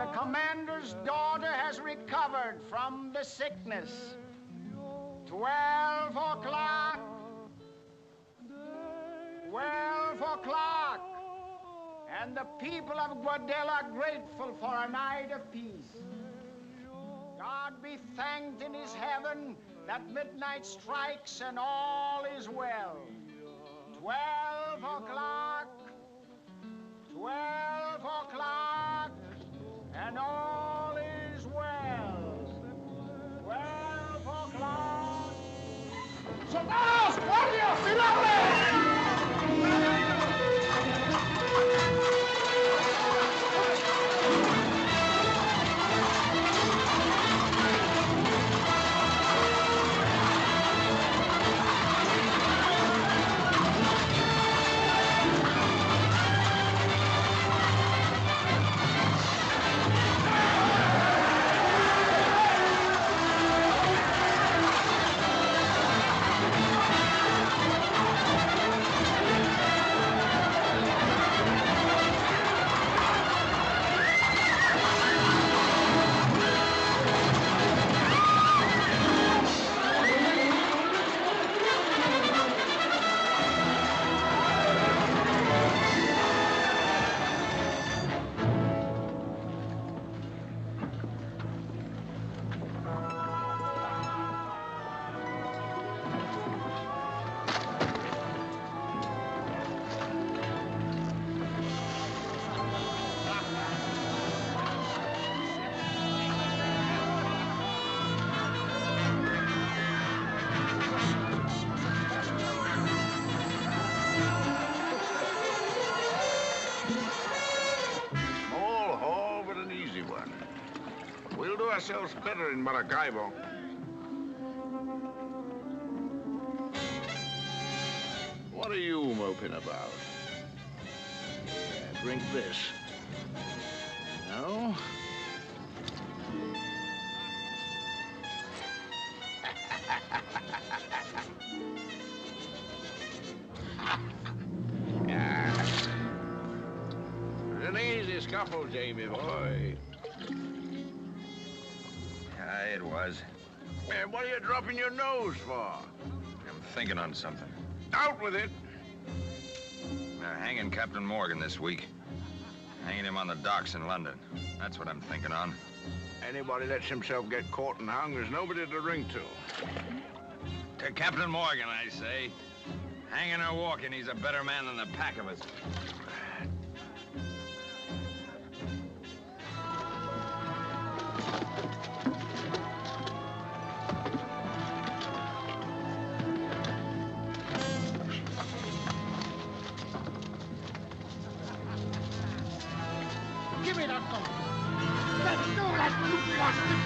the commander's daughter has recovered from the sickness. 12 o'clock. 12 o'clock. And the people of Guadel are grateful for a night of peace. God be thanked in his heaven that midnight strikes and all is well. 12 o'clock. 12 o'clock. And all is well. 12 o'clock. ¡Soldados! ¡Guardias! ¡Finales! Ourselves better in Maracaibo. What are you moping about? Yeah, drink this. No? An easy scuffle, Jamie boy. It was. Man, what are you dropping your nose for? I'm thinking on something. Out with it. They're hanging Captain Morgan this week. Hanging him on the docks in London. That's what I'm thinking on. Anybody lets himself get caught and hung, there's nobody to ring to. To Captain Morgan, I say. Hanging or walking, he's a better man than the pack of us. Give me that gun. Let's do that, you bastard.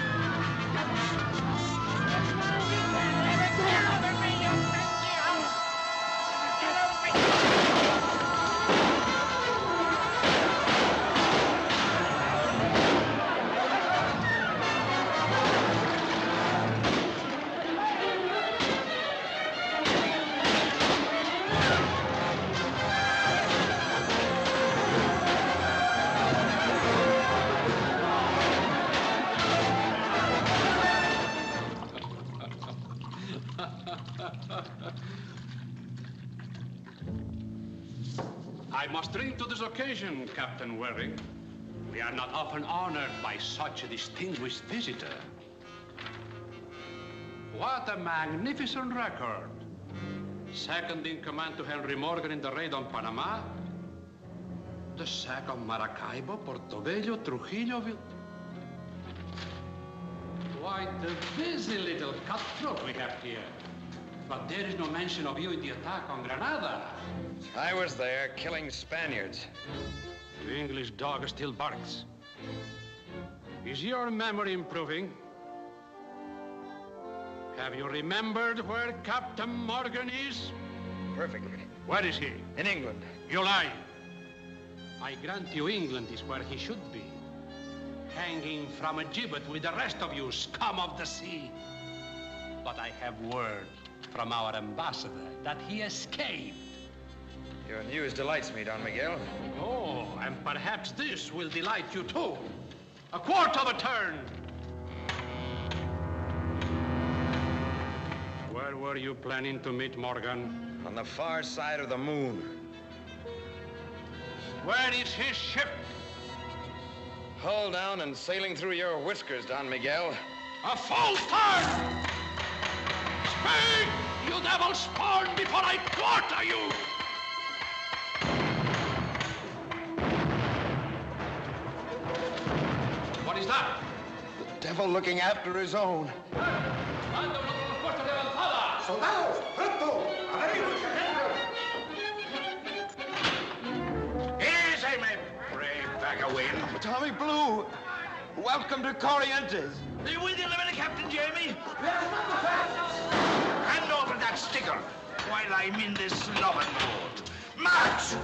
I must drink to this occasion, Captain Waring. We are not often honored by such a distinguished visitor. What a magnificent record. Second in command to Henry Morgan in the raid on Panama. The sack of Maracaibo, Portobello, Trujilloville. Quite a busy little cutthroat we have here. But there is no mention of you in the attack on Granada. I was there, killing Spaniards. The English dog still barks. Is your memory improving? Have you remembered where Captain Morgan is? Perfectly. Where is he? In England. You lie. I grant you England is where he should be. Hanging from a gibbet with the rest of you, scum of the sea. But I have word from our ambassador that he escaped. Your news delights me, Don Miguel. Oh, and perhaps this will delight you too. A quarter of a turn. Where were you planning to meet Morgan? On the far side of the moon. Where is his ship? Hull down and sailing through your whiskers, Don Miguel. A false turn! Speak, you devil spawn, before I quarter you! What is that? The devil looking after his own. Soldados, pronto! Easy, men. Brave bag of wind. Tommy Blue, welcome to Corrientes. Are you with you, Captain Jamie? Hand over that sticker while I'm in this loving mood. March!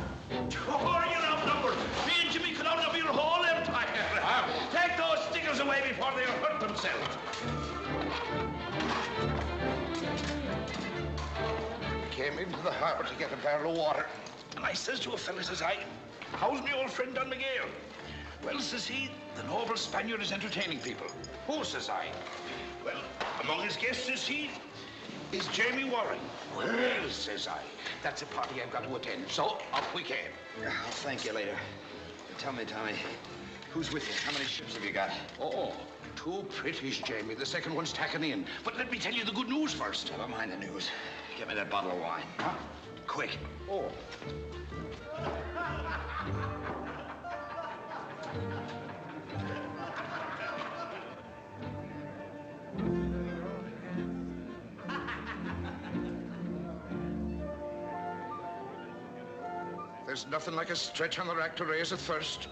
Oh, you're outnumbered. Me and Jimmy could outnumber your whole empire. Take those stickers away before they hurt themselves. Came into the harbor to get a barrel of water. And I says to a fella, says I, how's my old friend Don Miguel? Well, says he, the noble Spaniard is entertaining people. Who, says I? Well, among his guests, says he, is Jamie Warren. Well, says I, that's a party I've got to attend. So, up we came. I'll thank you later. Tell me, Tommy, who's with you? How many ships have you got? Oh, 2 British, Jamie. The second one's tacking in. But let me tell you the good news first. Never mind the news. Get me that bottle of wine. Huh? Quick. Oh. There's nothing like a stretch on the rack to raise a thirst.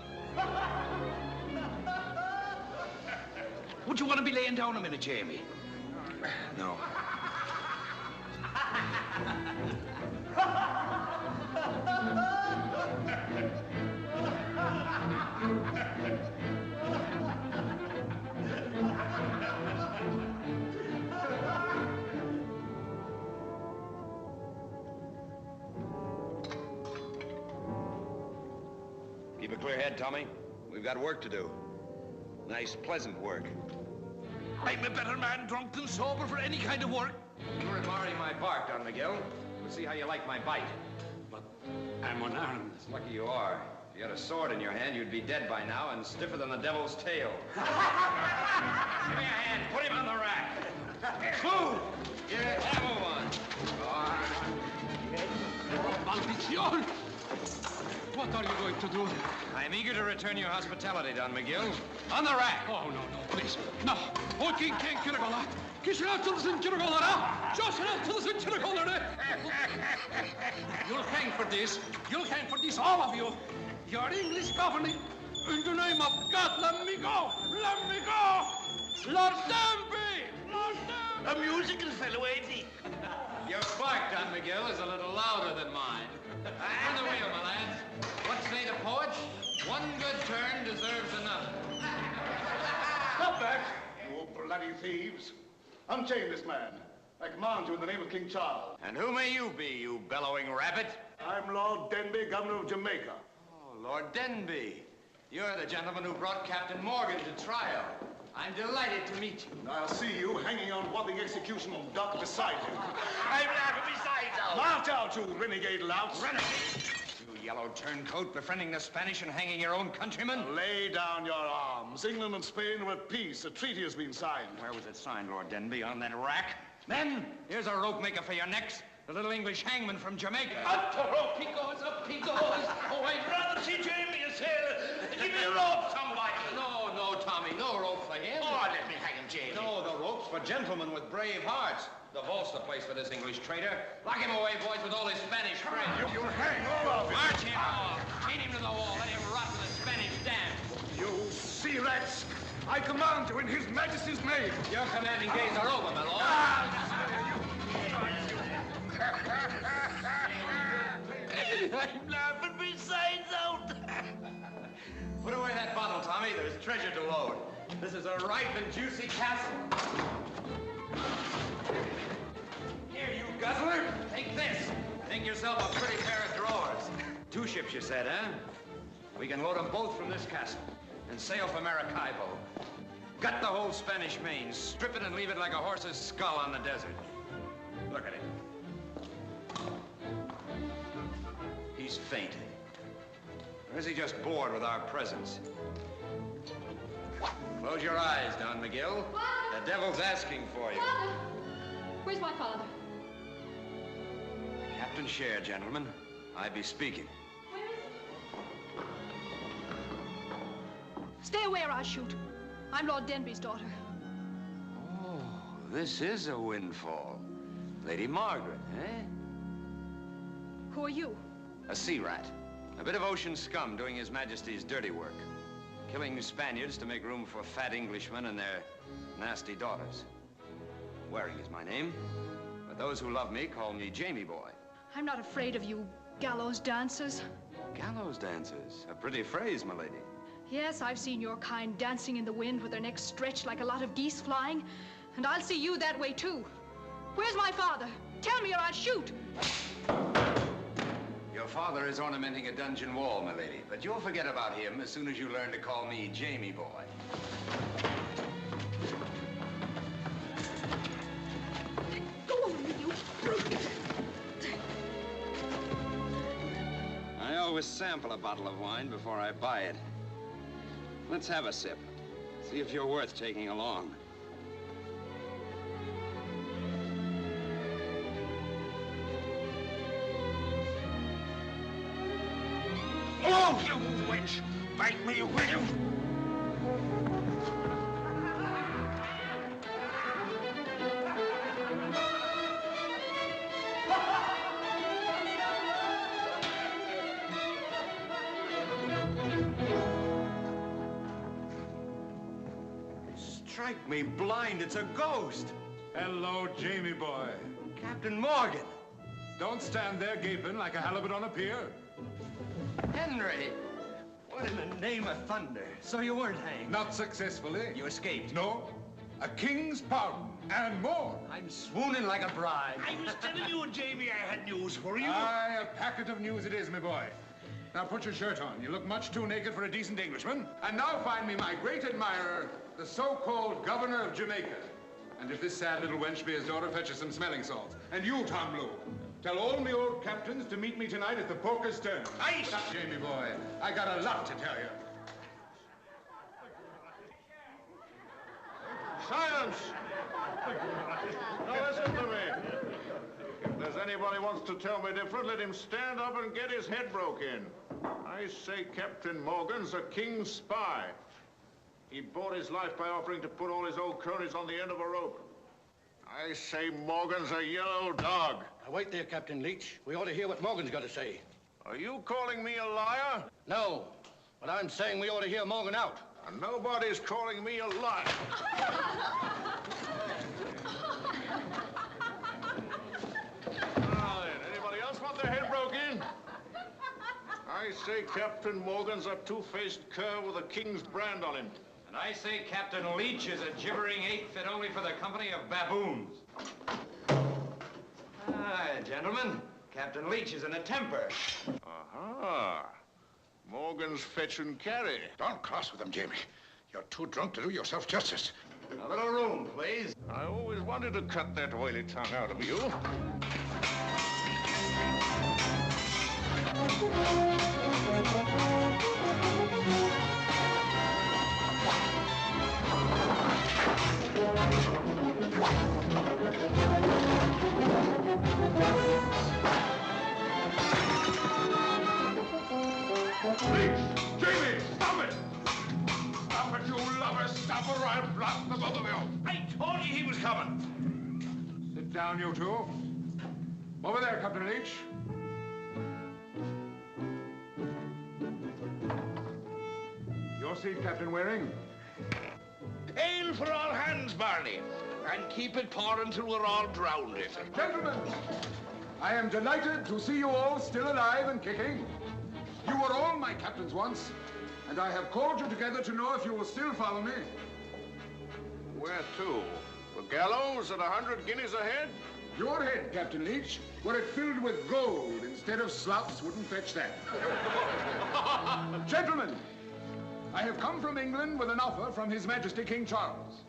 Would you want to be laying down a minute, Jamie? No. Keep a clear head, Tommy. We've got work to do. Nice, pleasant work. I'm a better man drunk than sober for any kind of work. You're admiring my bark, Don Miguel. We'll see how you like my bite. But I'm unarmed. It's lucky you are. If you had a sword in your hand, you'd be dead by now and stiffer than the devil's tail. Give me a hand. Put him on the rack. Move! Yeah, move on. Maldición! What are you going to do? I'm eager to return your hospitality, Don Miguel. On the rack! Oh, no, please. No. Oh, King Kirigola. Kishinatulsin Kirigola. Josinatulsin Kirigola. You'll hang for this. You'll hang for this, all of you. Your English governing. In the name of God, let me go. Let me go. Lord Danby. Lord Danby. A musical fellow, ain't he? Your bark, Don Miguel, is a little louder than mine. On the wheel, my lads. What say the poets? One good turn deserves another. Stop that, you bloody thieves. Unchain this man. I command you in the name of King Charles. And who may you be, you bellowing rabbit? I'm Lord Denby, governor of Jamaica. Oh, Lord Denby. You're the gentleman who brought Captain Morgan to trial. I'm delighted to meet you. I'll see you hanging on what the execution dock beside you. I'm laughing besides out. March out, you renegade louts. Renegade! You yellow turncoat, befriending the Spanish and hanging your own countrymen? Lay down your arms. England and Spain are at peace. A treaty has been signed. Where was it signed, Lord Denby? On that rack? Men, here's a rope maker for your necks. The little English hangman from Jamaica. Up the rope he goes, up he goes. Oh, I'd rather see Jamie as hell. Give me a rope, somebody. No, Tommy, no rope for him. Oh, let me hang him, Jamie. No, the rope's for gentlemen with brave hearts. The vault's the place for this English traitor. Lock him away, boys, with all his Spanish friends. You'll hang all of you. March him off. Chain him to the wall. Let him rot in the Spanish dam. You sea rats. I command you in His Majesty's name. Your commanding days are over, my lord. I'm laughing besides out. Put away that bottle, Tommy. There's treasure to load. This is a ripe and juicy castle. Here, you guzzler. Take this. Think yourself a pretty pair of drawers. 2 ships, you said, huh? We can load them both from this castle. and sail for Maracaibo. Gut the whole Spanish Main, strip it and leave it like a horse's skull on the desert. Look at him. He's fainted. Or is he just bored with our presence? Close your eyes, Don Miguel. Father! The devil's asking for you. Father! Where's my father? Captain Share, gentlemen. I be speaking. Where is he? Stay away or I'll shoot. I'm Lord Denby's daughter. Oh, this is a windfall. Lady Margaret, eh? Who are you? A sea rat. A bit of ocean scum doing His Majesty's dirty work. Killing Spaniards to make room for fat Englishmen and their nasty daughters. Waring is my name, but those who love me call me Jamie Boy. I'm not afraid of you gallows dancers. Gallows dancers? A pretty phrase, my lady. Yes, I've seen your kind dancing in the wind with their necks stretched like a lot of geese flying, and I'll see you that way too. Where's my father? Tell me or I'll shoot. Your father is ornamenting a dungeon wall, my lady, but you'll forget about him as soon as you learn to call me Jamie Boy. Go over me, you brute! I always sample a bottle of wine before I buy it. Let's have a sip. See if you're worth taking along. Oh, you wench! Bite me, will you? Strike me blind, it's a ghost! Hello, Jamie boy. Captain Morgan! Don't stand there gaping like a halibut on a pier. Henry! What in the name of thunder? So you weren't hanged? Not successfully. You escaped? No. A king's pardon and more. I'm swooning like a bride. I was telling you, Jamie, I had news for you. Aye, a packet of news it is, my boy. Now put your shirt on. You look much too naked for a decent Englishman. And now find me my great admirer, the so-called governor of Jamaica. And if this sad little wench be his daughter, fetch her some smelling salts. And you, Tom Blue, tell all me old captains to meet me tonight at the Poker's Turn. Aye. Jamie boy, I got a lot to tell you. Silence! Now listen to me. If there's anybody wants to tell me different, let him stand up and get his head broke in. I say Captain Morgan's a king's spy. He bought his life by offering to put all his old cronies on the end of a rope. I say Morgan's a yellow dog. Now, wait there, Captain Leach. We ought to hear what Morgan's got to say. Are you calling me a liar? No, but I'm saying we ought to hear Morgan out. And nobody's calling me a liar. Now then, anybody else want their head broke in? I say Captain Morgan's a two-faced cur with a king's brand on him. And I say Captain Leach is a gibbering ape fit only for the company of baboons. Gentlemen, Captain Leach is in a temper. Aha. Morgan's fetch and carry. Don't cross with him, Jamie. You're too drunk to do yourself justice. A little room, please. I always wanted to cut that oily tongue out of you. Please, Jamie, stop it! Stop it, you lovers! Stop or I'll blast the both of you! I told you he was coming. Sit down, you two. Over there, Captain Leach. Your seat, Captain Waring. Ale for all hands, Barney. And keep it pouring till we're all drowned in it. Gentlemen, I am delighted to see you all still alive and kicking. You were all my captains once, and I have called you together to know if you will still follow me. Where to? The gallows at 100 guineas a head? Your head, Captain Leach, were it filled with gold instead of slops, wouldn't fetch that. Gentlemen, I have come from England with an offer from His Majesty King Charles.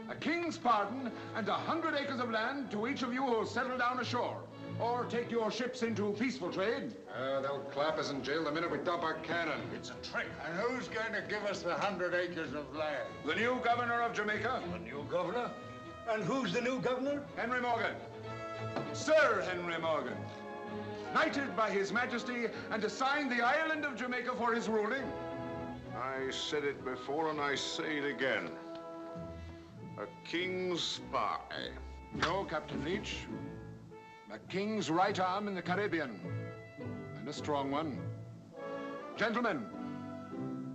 A king's pardon and 100 acres of land to each of you who'll settle down ashore or take your ships into peaceful trade. They'll clap us in jail the minute we dump our cannon. It's a trick. And who's going to give us the 100 acres of land? The new governor of Jamaica. The new governor? And who's the new governor? Henry Morgan. Sir Henry Morgan. Knighted by His Majesty and assigned the island of Jamaica for his ruling. I said it before and I say it again. A king's spy. No, Captain Leach. A king's right arm in the Caribbean. And a strong one. Gentlemen,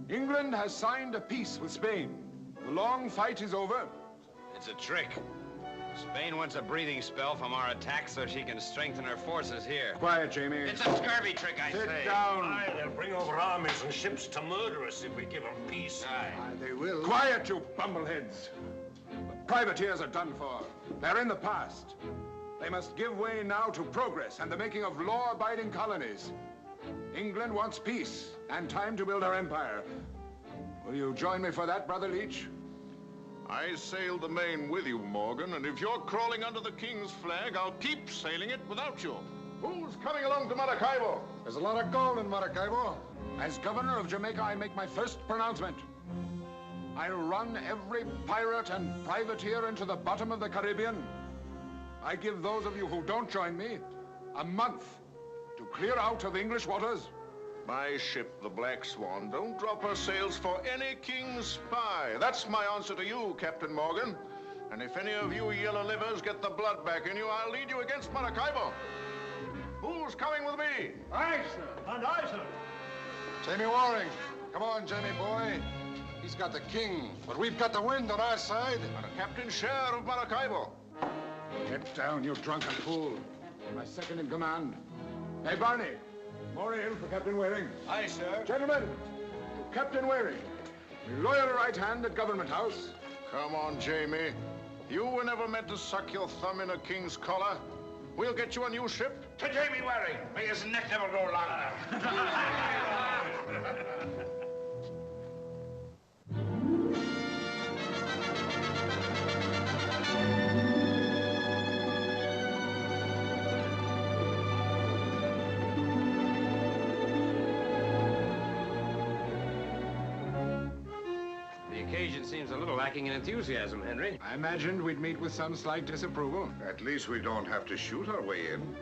England has signed a peace with Spain. The long fight is over. It's a trick. Spain wants a breathing spell from our attack so she can strengthen her forces here. Quiet, Jamie. It's a scurvy trick, I say. Sit down. Aye, they'll bring over armies and ships to murder us if we give them peace. Aye. They will. Quiet, you bumbleheads. The privateers are done for. They're in the past. They must give way now to progress and the making of law-abiding colonies. England wants peace and time to build her empire. Will you join me for that, Brother Leach? I sailed the Main with you, Morgan, and if you're crawling under the king's flag, I'll keep sailing it without you. Who's coming along to Maracaibo? There's a lot of gold in Maracaibo. As governor of Jamaica, I make my first pronouncement. I'll run every pirate and privateer into the bottom of the Caribbean. I give those of you who don't join me a month to clear out of English waters. My ship, the Black Swan, don't drop her sails for any king's spy. That's my answer to you, Captain Morgan. And if any of you yellow livers get the blood back in you, I'll lead you against Maracaibo. Who's coming with me? Aye, sir. And I, sir. Jamie Waring. Come on, Jamie boy. He's got the king, but we've got the wind on our side. And a Captain Share of Maracaibo. Get down, you drunken fool. My second in command. Hey, Barney. Maureen for Captain Waring. Aye, sir. Gentlemen, to Captain Waring, my loyal right hand at Government House. Come on, Jamie. You were never meant to suck your thumb in a king's collar. We'll get you a new ship. To Jamie Waring. May his neck never grow longer. The occasion seems a little lacking in enthusiasm, Henry. I imagined we'd meet with some slight disapproval. At least we don't have to shoot our way in.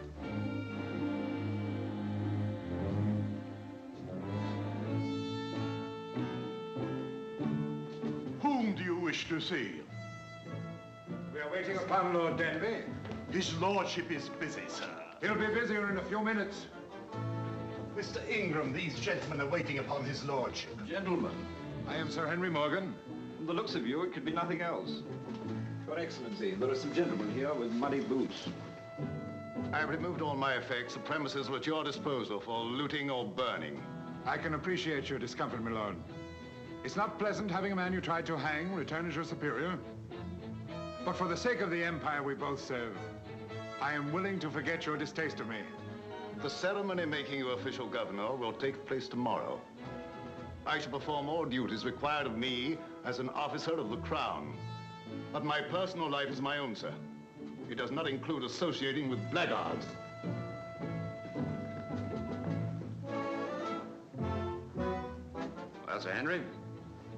Whom do you wish to see? We are waiting upon Lord Denby. His lordship is busy, sir. He'll be busier in a few minutes. Mr. Ingram, these gentlemen are waiting upon his lordship. Gentlemen, I am Sir Henry Morgan. from the looks of you, it could be nothing else. Your Excellency, there are some gentlemen here with muddy boots. I have removed all my effects. The premises were at your disposal for looting or burning. I can appreciate your discomfort, my lord. It's not pleasant having a man you tried to hang return as your superior. But for the sake of the empire we both serve, I am willing to forget your distaste of me. The ceremony making you official governor will take place tomorrow. I shall perform all duties required of me as an officer of the crown. But my personal life is my own, sir. It does not include associating with blackguards. Well, Sir Henry,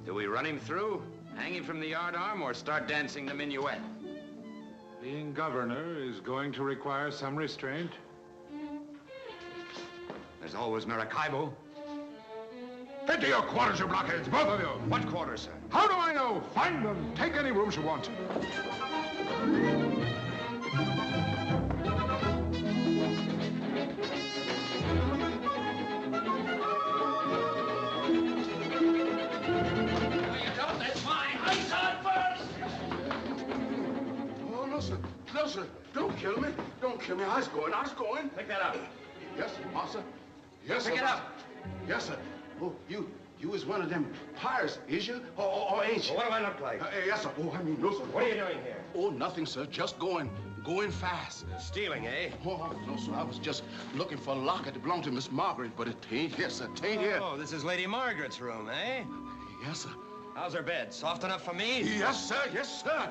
do we run him through, hang him from the yardarm, or start dancing the minuet? Being governor is going to require some restraint. There's always Maracaibo. Into your quarters, you blockheads, both of you! What quarters, sir? How do I know? Find them. Take any rooms you want. Oh, no, sir. No, sir. Don't kill me. Don't kill me. I was going. Pick that up. Yes, sir, master. Yes, sir. Pick it up. Yes, sir. Oh, you is one of them pirates, is you? Or ain't you? Well, what do I look like? Yes, sir. Oh, I mean, no, sir. What are you doing here? Oh, nothing, sir. Just going fast. Stealing, eh? Oh, no, sir. I was just looking for a locket that belonged to Miss Margaret, but it ain't here, sir. It ain't here. Oh, this is Lady Margaret's room, eh? Yes, sir. How's her bed? Soft enough for me? Yes, sir. Yes, sir.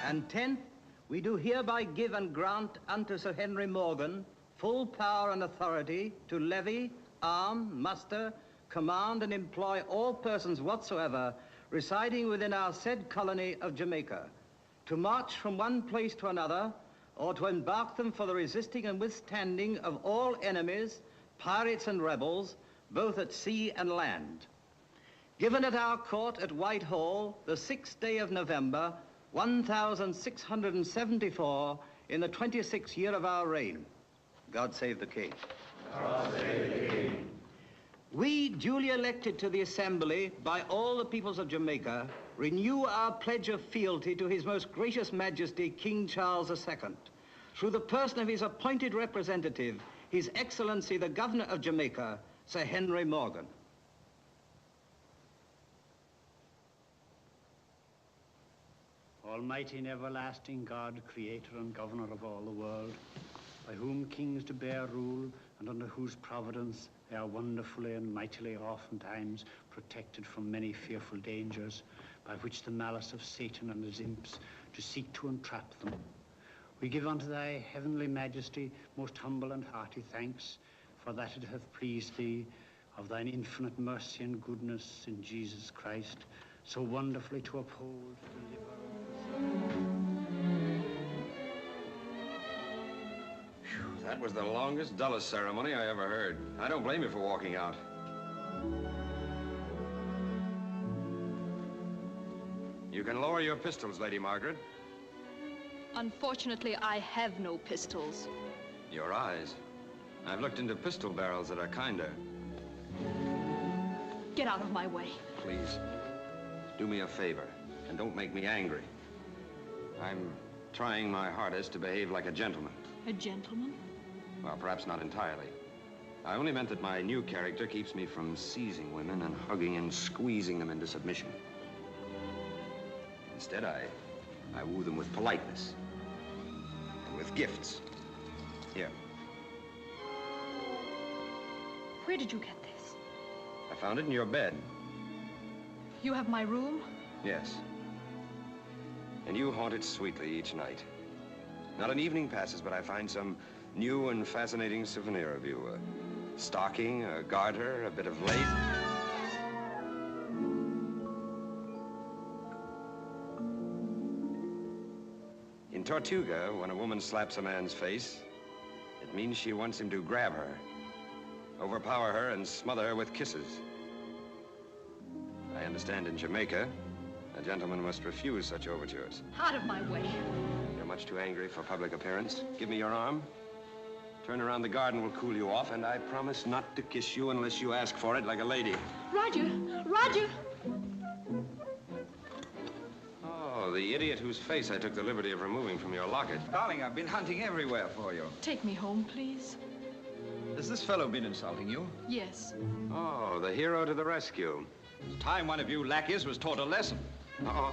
And 10th, we do hereby give and grant unto Sir Henry Morgan full power and authority to levy, arm, muster, command, and employ all persons whatsoever residing within our said colony of Jamaica, to march from one place to another, or to embark them for the resisting and withstanding of all enemies, pirates and rebels, both at sea and land. Given at our court at Whitehall, the 6th day of November, 1674, in the 26th year of our reign. God save the King. God save the King. We, duly elected to the Assembly by all the peoples of Jamaica, renew our pledge of fealty to His Most Gracious Majesty, King Charles II, through the person of his appointed representative, His Excellency, the Governor of Jamaica, Sir Henry Morgan. Almighty and everlasting God, creator and governor of all the world, by whom kings do bear rule, and under whose providence they are wonderfully and mightily oftentimes protected from many fearful dangers, by which the malice of Satan and his imps do seek to entrap them. We give unto thy heavenly majesty most humble and hearty thanks, for that it hath pleased thee, of thine infinite mercy and goodness in Jesus Christ, so wonderfully to uphold, deliver, That was the longest, dullest ceremony I ever heard. I don't blame you for walking out. You can lower your pistols, Lady Margaret. Unfortunately, I have no pistols. Your eyes. I've looked into pistol barrels that are kinder. Get out of my way. Please, do me a favor, and don't make me angry. I'm trying my hardest to behave like a gentleman. A gentleman? Well, perhaps not entirely. I only meant that my new character keeps me from seizing women and hugging and squeezing them into submission. Instead, I woo them with politeness and with gifts. Here. Where did you get this? I found it in your bed. You have my room? Yes. And you haunt it sweetly each night. Not an evening passes, but I find some new and fascinating souvenir of you. A stocking, a garter, a bit of lace. In Tortuga, when a woman slaps a man's face, it means she wants him to grab her, overpower her, and smother her with kisses. I understand in Jamaica, a gentleman must refuse such overtures. Out of my way. You're much too angry for public appearance. Give me your arm. Turn around the garden will cool you off, and I promise not to kiss you unless you ask for it like a lady. Roger! Roger! Oh, the idiot whose face I took the liberty of removing from your locket. Darling, I've been hunting everywhere for you. Take me home, please. Has this fellow been insulting you? Yes. Oh, the hero to the rescue. It's time one of you lackeys was taught a lesson. No,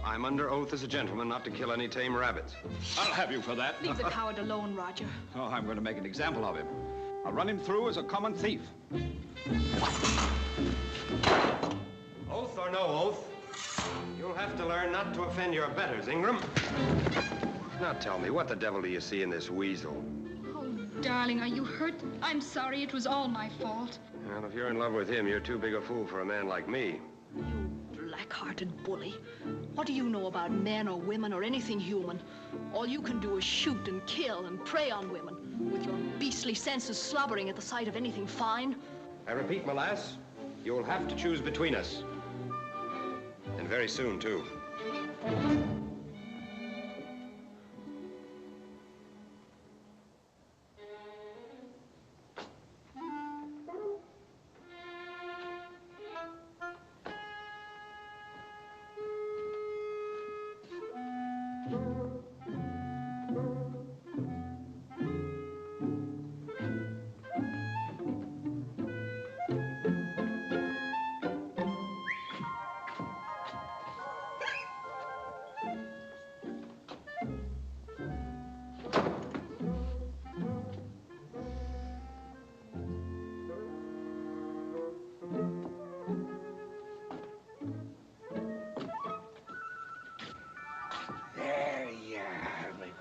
I'm under oath as a gentleman not to kill any tame rabbits. I'll have you for that. Leave the coward alone, Roger. Oh, I'm going to make an example of him. I'll run him through as a common thief. Oath or no oath, you'll have to learn not to offend your betters, Ingram. Now tell me, what the devil do you see in this weasel? Oh, darling, are you hurt? I'm sorry. It was all my fault. Well, if you're in love with him, you're too big a fool for a man like me. Black-hearted bully. What do you know about men or women or anything human? All you can do is shoot and kill and prey on women, with your beastly senses slobbering at the sight of anything fine. I repeat, my lass, you'll have to choose between us. And very soon, too.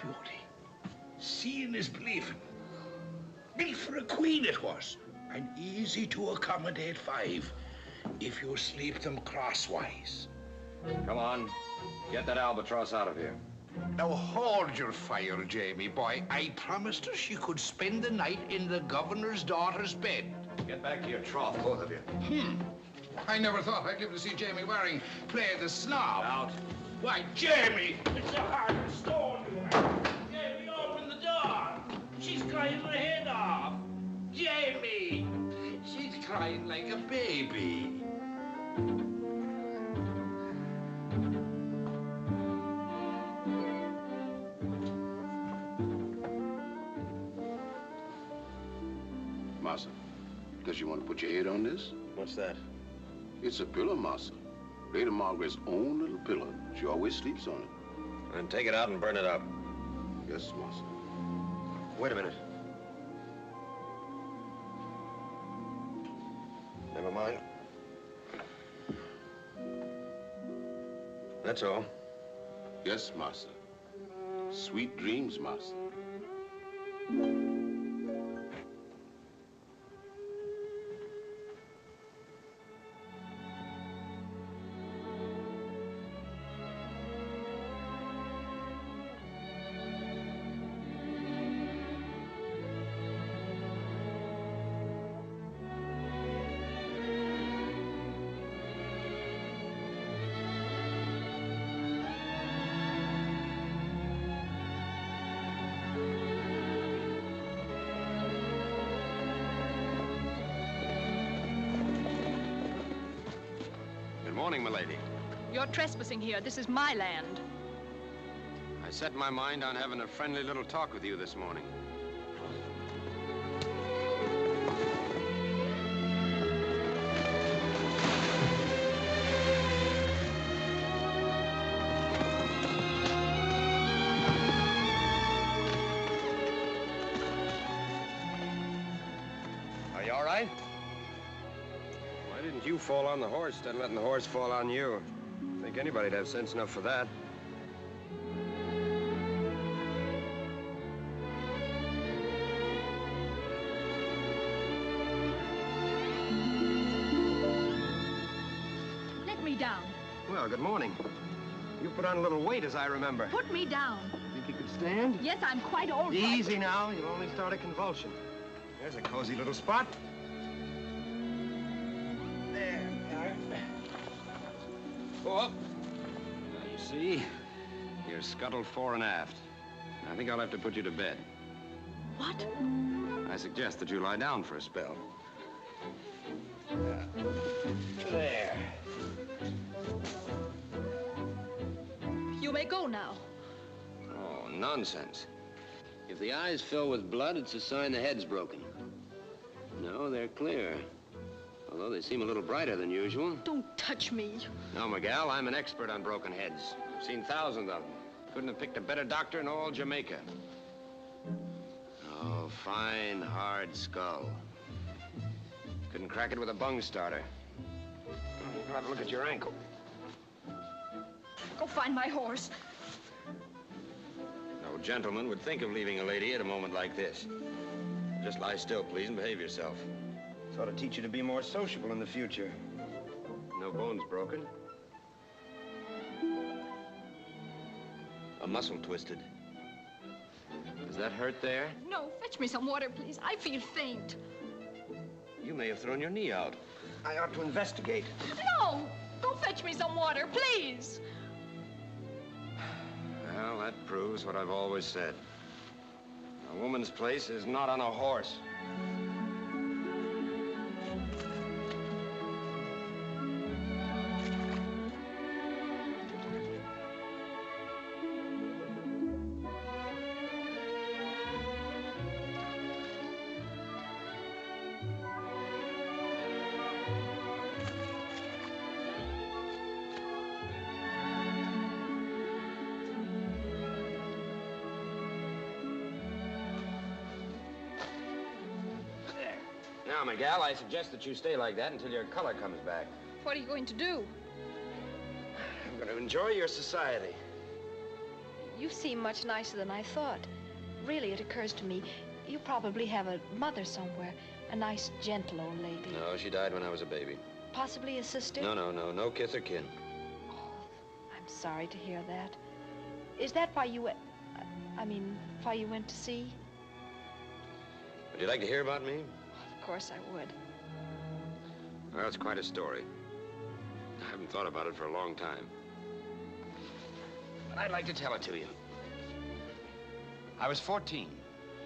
beauty. Seeing is believing. Built for a queen it was, and easy to accommodate 5 if you sleep them crosswise. Come on, get that albatross out of here. Now hold your fire, Jamie boy. I promised her she could spend the night in the governor's daughter's bed. Get back to your trough, both of you. I never thought I'd live to see Jamie Waring play the snob. Out. Why, Jamie! It's a heart of stone, you have. Jamie, open the door. She's crying her head off. Jamie! She's crying like a baby. Massa, does you want to put your head on this? What's that? It's a pillow, Massa. Lady Margaret's own little pillow. She always sleeps on it. Then take it out and burn it up. Yes, Massa. Wait a minute. Never mind. That's all. Yes, Massa. Sweet dreams, Massa. Morning, milady. You're trespassing here. This is my land. I set my mind on having a friendly little talk with you this morning. Are you all right? Why didn't you fall on the horse instead of letting the horse fall on you? I think anybody'd have sense enough for that. Let me down. Well, good morning. You put on a little weight, as I remember. Put me down. Think you could stand? Yes, I'm quite all right. Easy now. You'll only start a convulsion. There's a cozy little spot. There. Go up. Now, you see, you're scuttled fore and aft. I think I'll have to put you to bed. What? I suggest that you lie down for a spell. There. You may go now. Oh, nonsense. If the eyes fill with blood, it's a sign the head's broken. No, they're clear. Although they seem a little brighter than usual. Don't touch me. No, Miguel, I'm an expert on broken heads. I've seen thousands of them. Couldn't have picked a better doctor in all Jamaica. Oh, fine, hard skull. Couldn't crack it with a bung starter. I'll have a look at your ankle. Go find my horse. No gentleman would think of leaving a lady at a moment like this. Just lie still, please, and behave yourself. This ought to teach you to be more sociable in the future. No bones broken. A muscle twisted. Does that hurt there? No, fetch me some water, please. I feel faint. You may have thrown your knee out. I ought to investigate. No! Go fetch me some water, please. Well, that proves what I've always said. A woman's place is not on a horse. Now, Miguel, I suggest that you stay like that until your color comes back. What are you going to do? I'm going to enjoy your society. You seem much nicer than I thought. Really, it occurs to me, you probably have a mother somewhere. A nice, gentle old lady. No, she died when I was a baby. Possibly a sister? No kith or kin. I'm sorry to hear that. Is that why you went... why you went to sea? Would you like to hear about me? Of course I would. Well, it's quite a story. I haven't thought about it for a long time. But I'd like to tell it to you. I was 14,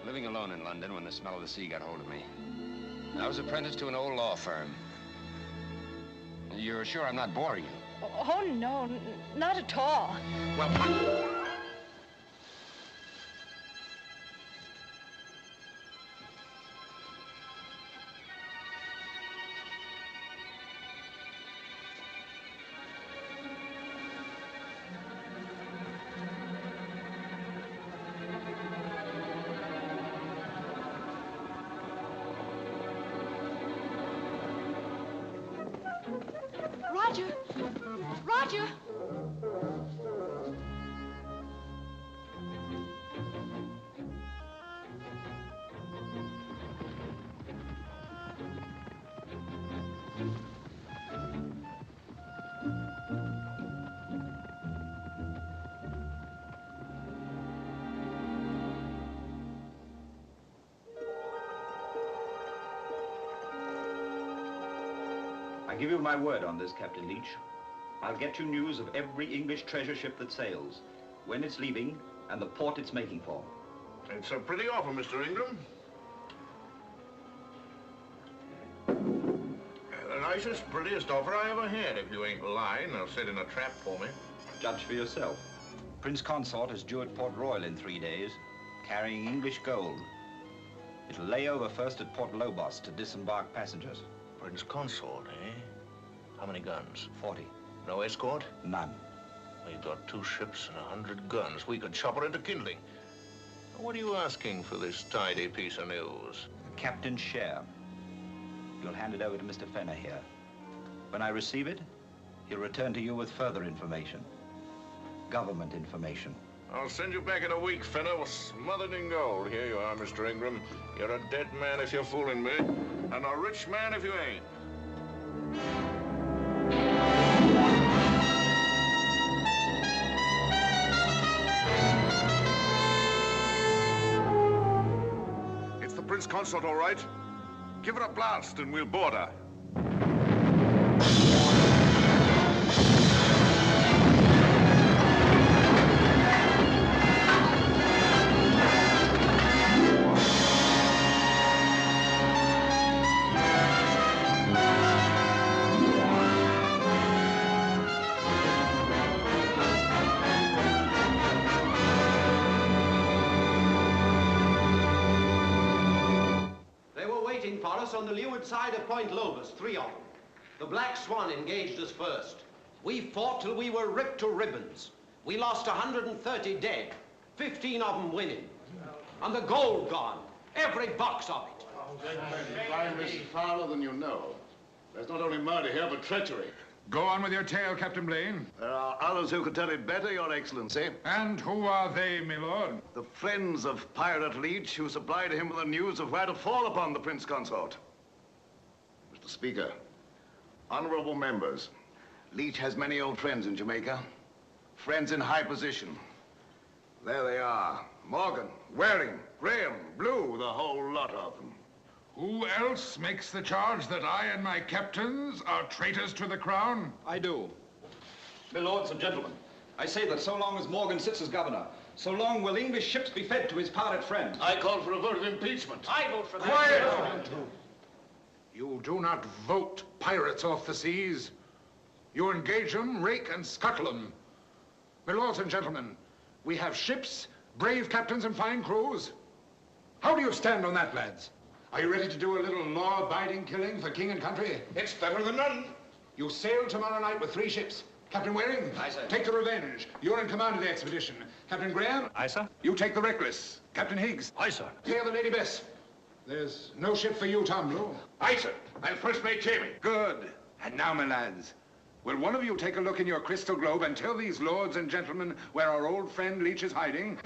living alone in London when the smell of the sea got hold of me. I was apprenticed to an old law firm. You're sure I'm not boring you? Oh, no, not at all. Well, Roger! Roger! I give you my word on this, Captain Leach. I'll get you news of every English treasure ship that sails, when it's leaving, and the port it's making for. It's a pretty offer, Mr. Ingram. The nicest, prettiest offer I ever had. If you ain't lying, or set in a trap for me. Judge for yourself. Prince Consort is due at Port Royal in 3 days, carrying English gold. It'll lay over first at Port Lobos to disembark passengers. Prince Consort, eh? How many guns? 40. No escort? None. We've got 2 ships and 100 guns. We could chop her into kindling. What are you asking for this tidy piece of news? The captain's share. You'll hand it over to Mr. Fenner here. When I receive it, he'll return to you with further information. Government information. I'll send you back in a week, Fenner, smothered in gold. Here you are, Mr. Ingram. You're a dead man if you're fooling me, and a rich man if you ain't. It's the Prince Consort, all right. Give her a blast and we'll board her. On the leeward side of Point Lobos, 3 of them. The Black Swan engaged us first. We fought till we were ripped to ribbons. We lost 130 dead, 15 of them winning. And the gold gone, every box of it. Crime is fouler than you know. There's not only murder here, but treachery. Go on with your tale, Captain Blaine. There are others who could tell it better, Your Excellency. And who are they, my lord? The friends of Pirate Leach who supplied him with the news of where to fall upon the Prince Consort. Mr. Speaker, honorable members, Leach has many old friends in Jamaica. Friends in high position. There they are. Morgan, Waring, Graham, Blue, the whole lot of them. Who else makes the charge that I and my captains are traitors to the crown? I do. My lords and gentlemen, I say that so long as Morgan sits as governor, so long will English ships be fed to his pirate friends. I call for a vote of impeachment. I vote for that. Quiet! You do not vote pirates off the seas. You engage them, rake and scuttle them. My lords and gentlemen, we have ships, brave captains and fine crews. How do you stand on that, lads? Are you ready to do a little law-abiding killing for king and country? It's better than none. You sail tomorrow night with 3 ships. Captain Waring, aye, sir. Take the Revenge. You're in command of the expedition. Captain Graham? Aye, sir. You take the Reckless. Captain Higgs? Aye, sir. Clear the Lady Bess. There's no ship for you, Tom Blue. Aye, sir. I'm first mate Jamie. Good. And now, my lads, Will one of you take a look in your crystal globe and tell these lords and gentlemen where our old friend Leach is hiding?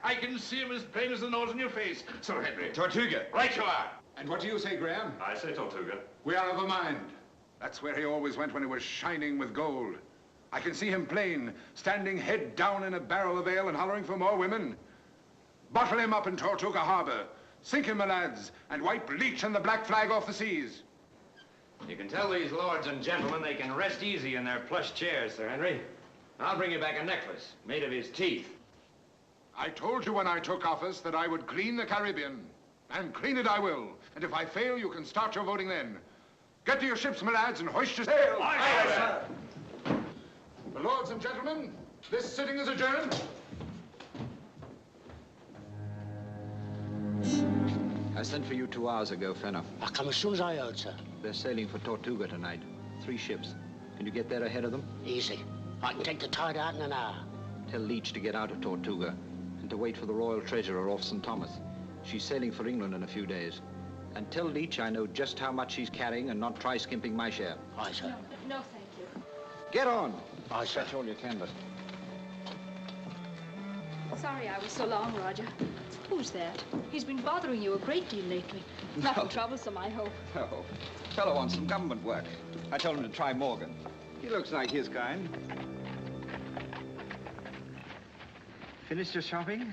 I can see him as plain as the nose on your face, Sir Henry. Tortuga. Right you are. And what do you say, Graham? I say Tortuga. We are of a mind. That's where he always went when he was shining with gold. I can see him plain, standing head down in a barrel of ale and hollering for more women. Bottle him up in Tortuga Harbor. Sink him, my lads, and wipe Leach and the Black Flag off the seas. You can tell these lords and gentlemen they can rest easy in their plush chairs, Sir Henry. I'll bring you back a necklace made of his teeth. I told you when I took office that I would clean the Caribbean. And clean it I will. And if I fail, you can start your voting then. Get to your ships, my lads, and hoist your sail. Aye, sir. The lords and gentlemen, this sitting is adjourned. I sent for you 2 hours ago, Fenner. I come as soon as I heard, sir. They're sailing for Tortuga tonight. 3 ships. Can you get there ahead of them? Easy. I can take the tide out in an hour. Tell Leach to get out of Tortuga and to wait for the Royal Treasurer off St. Thomas. She's sailing for England in a few days. And tell Leach I know just how much she's carrying and not try skimping my share. Aye, sir. No, thank you. Get on. Aye, sir. Fetch all your canvas. Sorry I was so long, Roger. Who's that? He's been bothering you a great deal lately. Nothing troublesome, I hope. Oh, fellow wants some government work. I told him to try Morgan. He looks like his kind. Finished your shopping?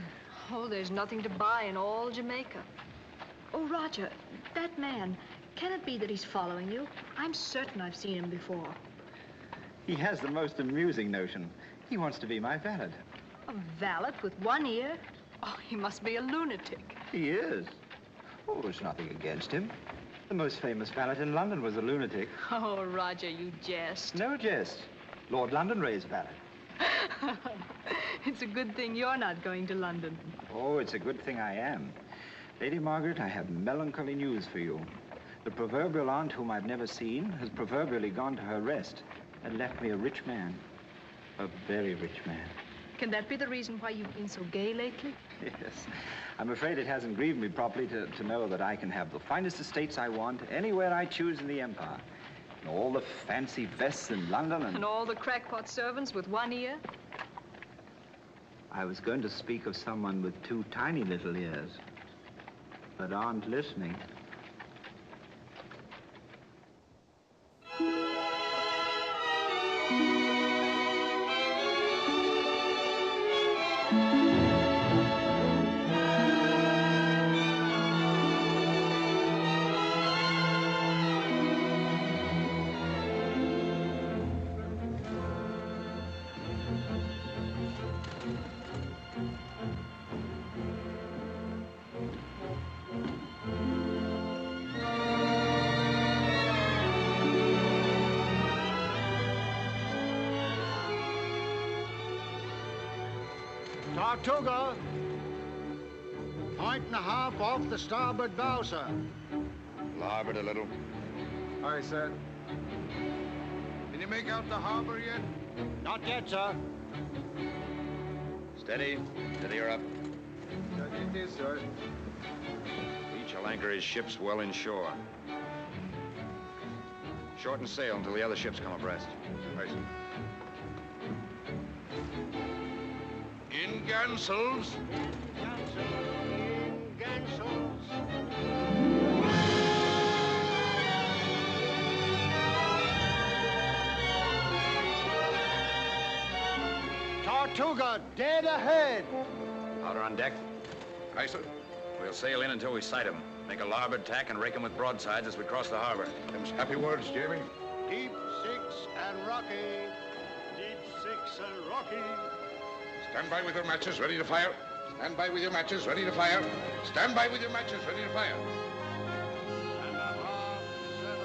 Oh, there's nothing to buy in all Jamaica. Oh, Roger, that man, can it be that he's following you? I'm certain I've seen him before. He has the most amusing notion. He wants to be my valet. A valet with 1 ear? Oh, he must be a lunatic. He is. Oh, there's nothing against him. The most famous valet in London was a lunatic. Oh, Roger, you jest. No jest. Lord Londonderry's valet. It's a good thing you're not going to London. Oh, it's a good thing I am. Lady Margaret, I have melancholy news for you. The proverbial aunt whom I've never seen has proverbially gone to her rest and left me a rich man. A very rich man. Can that be the reason why you've been so gay lately? Yes. I'm afraid it hasn't grieved me properly to know that I can have the finest estates I want anywhere I choose in the Empire. And all the fancy vests in London And all the crackpot servants with 1 ear? I was going to speak of someone with 2 tiny little ears, but aren't listening. Tortuga, 1.5 points off the starboard bow, sir. Larboard a little. Aye, sir. Can you make out the harbor yet? Not yet, sir. Steady. Steady her up. It is, sir. Each will anchor his ships well inshore. Shorten sail until the other ships come abreast. Right. In Gansels. In Gansels. Tortuga, dead ahead. Powder on deck. Aye, sir. We'll sail in until we sight him. Make a larboard tack and rake him with broadsides as we cross the harbor. Them's happy words, Jamie. Deep 6 and rocky. Deep 6 and rocky. Stand by with your matches, ready to fire. Stand by with your matches, ready to fire. Stand by with your matches, ready to fire. And a half 7.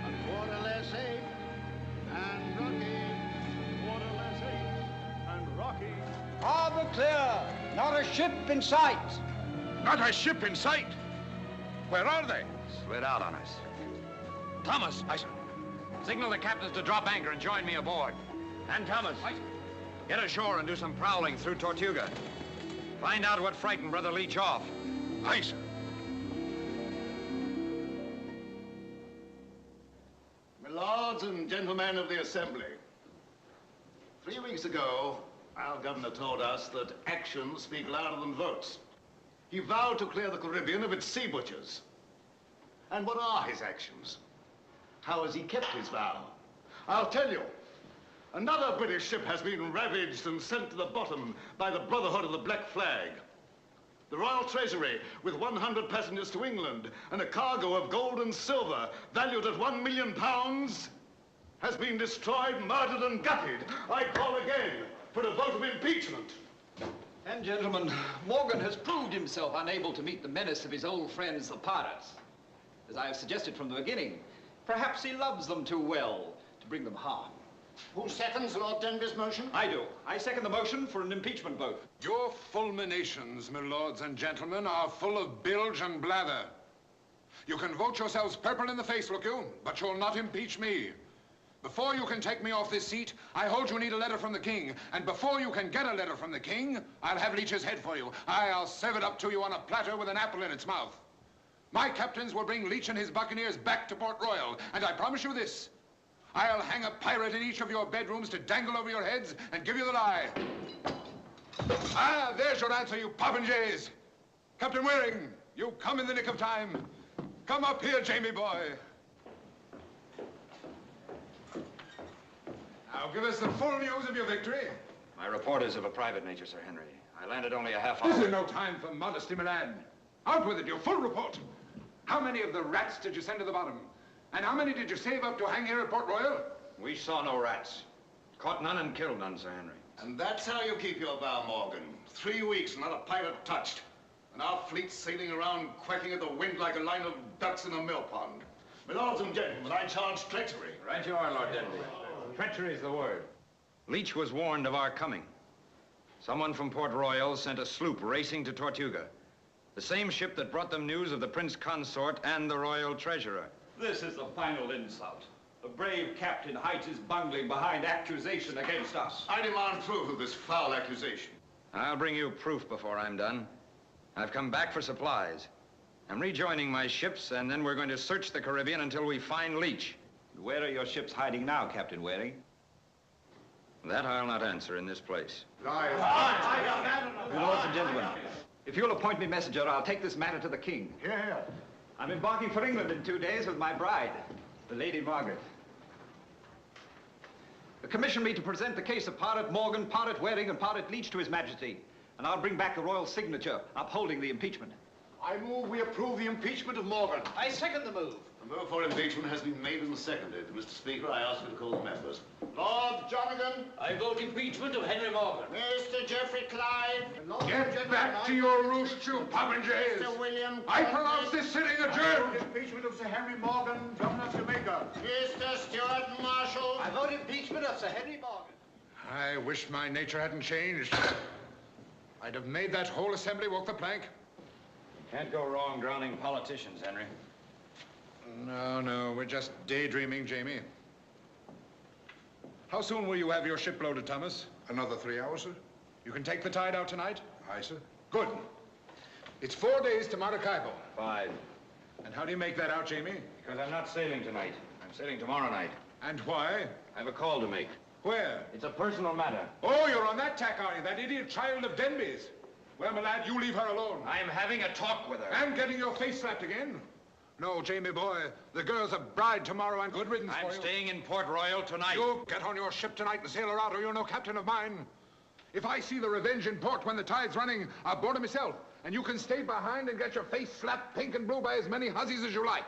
A quarter less 8. And rocky. Quarter less 8. And rocky. Harbor clear. Not a ship in sight. Not a ship in sight. Where are they? Slid out on us. Thomas! Aye, sir. Signal the captains to drop anchor and join me aboard. And Thomas, get ashore and do some prowling through Tortuga. Find out what frightened Brother Leach off. Aye, sir. lords and gentlemen of the Assembly. 3 weeks ago, our governor told us that actions speak louder than votes. He vowed to clear the Caribbean of its sea butchers. And what are his actions? How has he kept his vow? I'll tell you. Another British ship has been ravaged and sent to the bottom by the Brotherhood of the Black Flag. The Royal Treasury, with 100 passengers to England and a cargo of gold and silver valued at £1 million, has been destroyed, murdered, and gutted. I call again for a vote of impeachment. And, gentlemen, Morgan has proved himself unable to meet the menace of his old friends, the pirates. As I have suggested from the beginning, perhaps he loves them too well to bring them harm. Who seconds Lord Denby's motion? I do. I second the motion for an impeachment vote. Your fulminations, my lords and gentlemen, are full of bilge and blather. You can vote yourselves purple in the face, look you, but you'll not impeach me. Before you can take me off this seat, I hold you need a letter from the king. And before you can get a letter from the king, I'll have Leech's head for you. I'll serve it up to you on a platter with an apple in its mouth. My captains will bring Leech and his buccaneers back to Port Royal, and I promise you this. I'll hang a pirate in each of your bedrooms to dangle over your heads and give you the lie. Ah, there's your answer, you popinjays. Captain Waring, you come in the nick of time. Come up here, Jamie boy. Now, give us the full news of your victory. My report is of a private nature, Sir Henry. I landed only a half hour. This is no time for modesty, my lad. Out with it, your full report. How many of the rats did you send to the bottom? And how many did you save up to hang here at Port Royal? We saw no rats. Caught none and killed none, Sir Henry. And that's how you keep your vow, Morgan. 3 weeks, not a pirate touched. And our fleet sailing around quacking at the wind like a line of ducks in a mill pond. My lords and gentlemen, I charge treachery. Right you are, Lord Denby. Treachery is the word. Leech was warned of our coming. Someone from Port Royal sent a sloop racing to Tortuga. The same ship that brought them news of the Prince Consort and the Royal Treasurer. This is the final insult. The brave captain hides his bungling behind accusation against us. I demand proof of this foul accusation. I'll bring you proof before I'm done. I've come back for supplies. I'm rejoining my ships, and then we're going to search the Caribbean until we find Leech. Where are your ships hiding now, Captain Waring? That I'll not answer in this place. Lords and gentlemen, if you'll appoint me messenger, I'll take this matter to the king. Here. I'm embarking for England in 2 days with my bride, the Lady Margaret. Commission me to present the case of Pirate Morgan, Pirate Waring, and Pirate Leech to His Majesty, and I'll bring back a royal signature upholding the impeachment. I move we approve the impeachment of Morgan. I second the move. The move for impeachment has been made and seconded. Mr. Speaker, I ask you to call the members. Lord Jonathan. I vote impeachment of Henry Morgan. Mr. Jeffrey Clive. Get back to your roost, you popinjays. Mr. William I pronounce this sitting adjourned. Impeachment of Sir Henry Morgan, Governor of Jamaica. Mr. Stuart Marshall. I vote impeachment of Sir Henry Morgan. I wish my nature hadn't changed. I'd have made that whole assembly walk the plank. Can't go wrong drowning politicians, Henry. No, we're just daydreaming, Jamie. How soon will you have your ship loaded, Thomas? Another 3 hours, sir. You can take the tide out tonight? Aye, sir. Good. It's 4 days to Maracaibo. 5. And how do you make that out, Jamie? Because I'm not sailing tonight. I'm sailing tomorrow night. And why? I have a call to make. Where? It's a personal matter. Oh, you're on that tack, are you? That idiot child of Denby's. Well, my lad, you leave her alone. I'm having a talk with her. And getting your face slapped again? No, Jamie boy, the girl's a bride tomorrow and good riddance for you. I'm staying in Port Royal tonight. You get on your ship tonight and sail her out, or you're no captain of mine. If I see the Revenge in port when the tide's running, I'll board her myself. And you can stay behind and get your face slapped pink and blue by as many hussies as you like.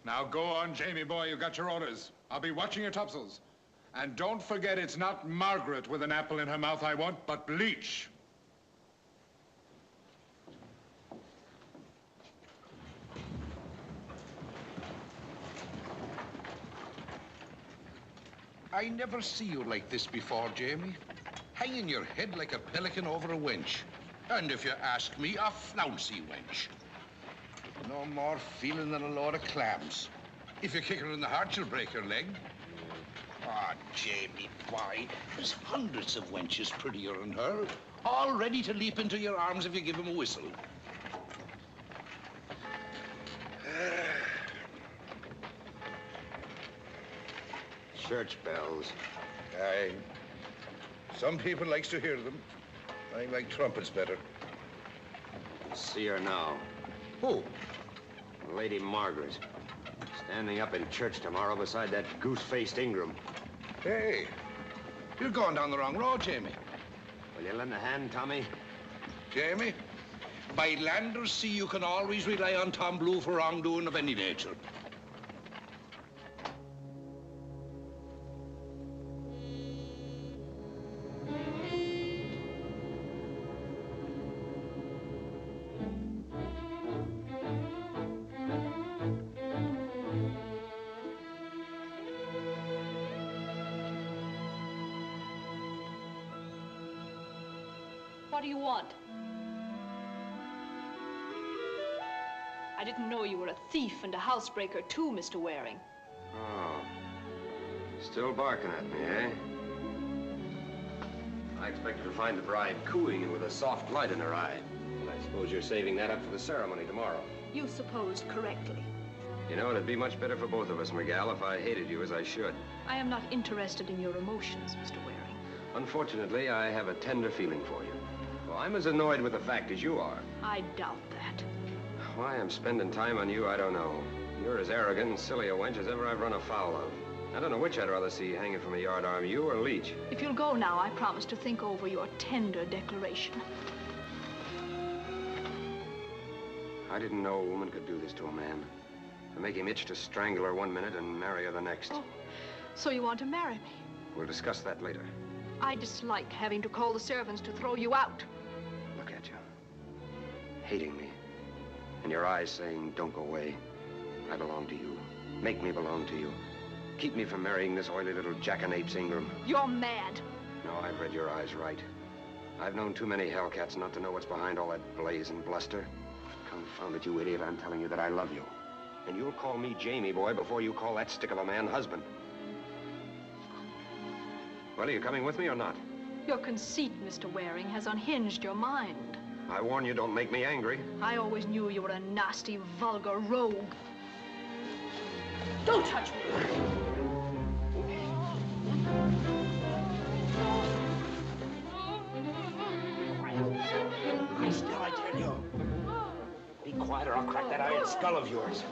Now go on, Jamie boy, you got your orders. I'll be watching your topsails. And don't forget, it's not Margaret with an apple in her mouth I want, but Leech. I never see you like this before, Jamie. Hanging your head like a pelican over a wench. And if you ask me, a flouncy wench. No more feeling than a load of clams. If you kick her in the heart, she'll break your leg. Ah, Jamie, boy, there's hundreds of wenches prettier than her, all ready to leap into your arms if you give them a whistle. church bells. Aye. Some people likes to hear them. I like trumpets better. See her now. Who? Lady Margaret. Standing up in church tomorrow beside that goose-faced Ingram. Hey, you're going down the wrong road, Jamie. Will you lend a hand, Tommy? Jamie, by land or sea, you can always rely on Tom Blue for wrongdoing of any nature. What do you want? I didn't know you were a thief and a housebreaker too, Mr. Waring. Oh. Still barking at me, eh? I expected to find the bride cooing and with a soft light in her eye. But I suppose you're saving that up for the ceremony tomorrow. You supposed correctly. You know, it'd be much better for both of us, Miguel, if I hated you as I should. I am not interested in your emotions, Mr. Waring. Unfortunately, I have a tender feeling for you. Well, I'm as annoyed with the fact as you are. I doubt that. Why I'm spending time on you, I don't know. You're as arrogant and silly a wench as ever I've run afoul of. I don't know which I'd rather see hanging from a yardarm, you or Leach. If you'll go now, I promise to think over your tender declaration. I didn't know a woman could do this to a man. To make him itch to strangle her 1 minute and marry her the next. Oh, so you want to marry me? We'll discuss that later. I dislike having to call the servants to throw you out. Look at you. Hating me. And your eyes saying, don't go away. I belong to you. Make me belong to you. Keep me from marrying this oily little jackanapes Ingram. You're mad. No, I've read your eyes right. I've known too many hellcats not to know what's behind all that blaze and bluster. Confound it, you idiot, I'm telling you that I love you. And you'll call me Jamie boy before you call that stick of a man husband. Well, are you coming with me or not? Your conceit, Mr. Waring, has unhinged your mind. I warn you, don't make me angry. I always knew you were a nasty, vulgar rogue. Don't touch me! Lie still, I tell you. Be quiet or I'll crack that iron skull of yours.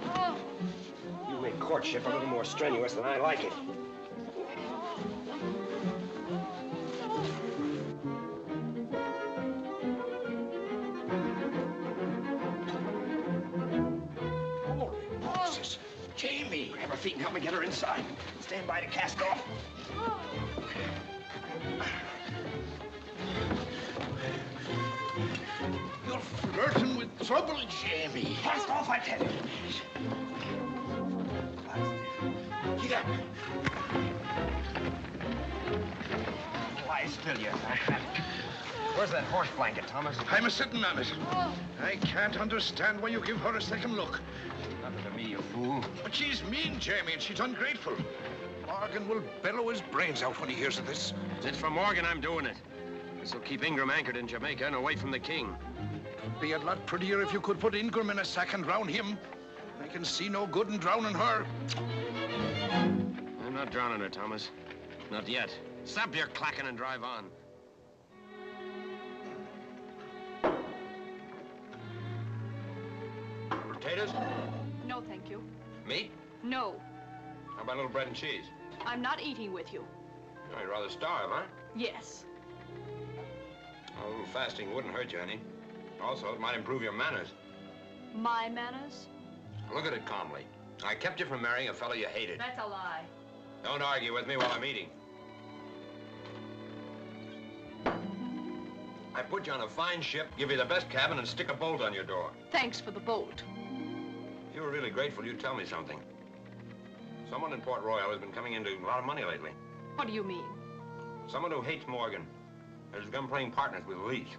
You make courtship a little more strenuous than I like it. Jamie! Grab her feet and help me get her inside. Stand by to cast off. You're flirting with trouble, Jamie. Cast off, I tell you. Get up. Lie still, you fat. Where's that horse blanket, Thomas? I'm a-sitting on it. I can't understand why you give her a second look. Nothing to me, you fool. But she's mean, Jamie, and she's ungrateful. Morgan will bellow his brains out when he hears of this. It's for Morgan I'm doing it. This will keep Ingram anchored in Jamaica and away from the king. It'd be a lot prettier if you could put Ingram in a sack and drown him. I can see no good in drowning her. I'm not drowning her, Thomas. Not yet. Stop your clacking and drive on. Potatoes? No, thank you. Meat? No. How about a little bread and cheese? I'm not eating with you. Oh, you'd rather starve, huh? Yes. A little fasting wouldn't hurt you any. Also, it might improve your manners. My manners? Look at it calmly. I kept you from marrying a fellow you hated. That's a lie. Don't argue with me while I'm eating. I put you on a fine ship, give you the best cabin, and stick a bolt on your door. Thanks for the bolt. If you were really grateful, you'd tell me something. Someone in Port Royal has been coming into a lot of money lately. What do you mean? Someone who hates Morgan has begun playing partners with Leach,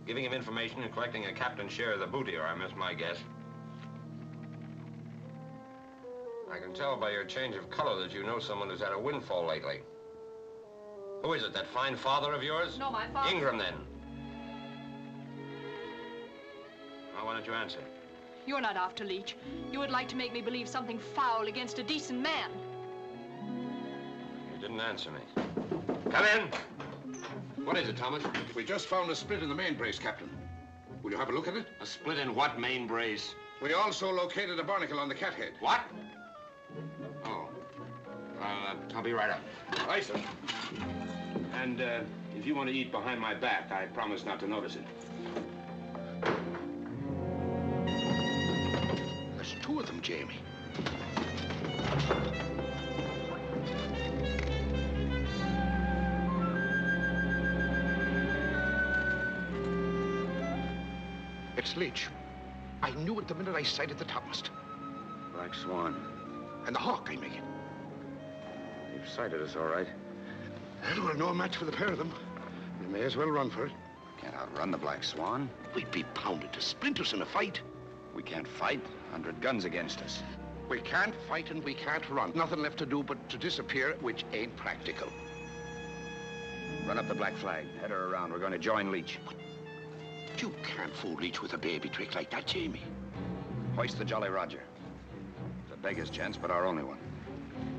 giving him information and collecting a captain's share of the booty, or I miss my guess. I can tell by your change of color that you know someone who's had a windfall lately. Who is it, that fine father of yours? No, my father. Ingram, then. Now, why don't you answer? You're not after Leach. You would like to make me believe something foul against a decent man. Didn't answer me. Come in. What is it, Thomas? We just found a split in the main brace, Captain. Will you have a look at it? A split in what main brace? We also located a barnacle on the cathead. What? Oh. I'll be right up. Aye, sir. And if you want to eat behind my back, I promise not to notice it. There's two of them, Jamie. It's Leach. I knew it the minute I sighted the topmast. Black Swan. And the hawk, I mean. They've sighted us, all right. Well, we're no match for the pair of them. We may as well run for it. Can't outrun the Black Swan. We'd be pounded to splinters in a fight. We can't fight. 100 guns against us. We can't fight and we can't run. Nothing left to do but to disappear, which ain't practical. Run up the black flag. Head her around. We're going to join Leach. You can't fool Leach with a baby trick like that, Jamie. Hoist the Jolly Roger. It's a beggar's chance, but our only one.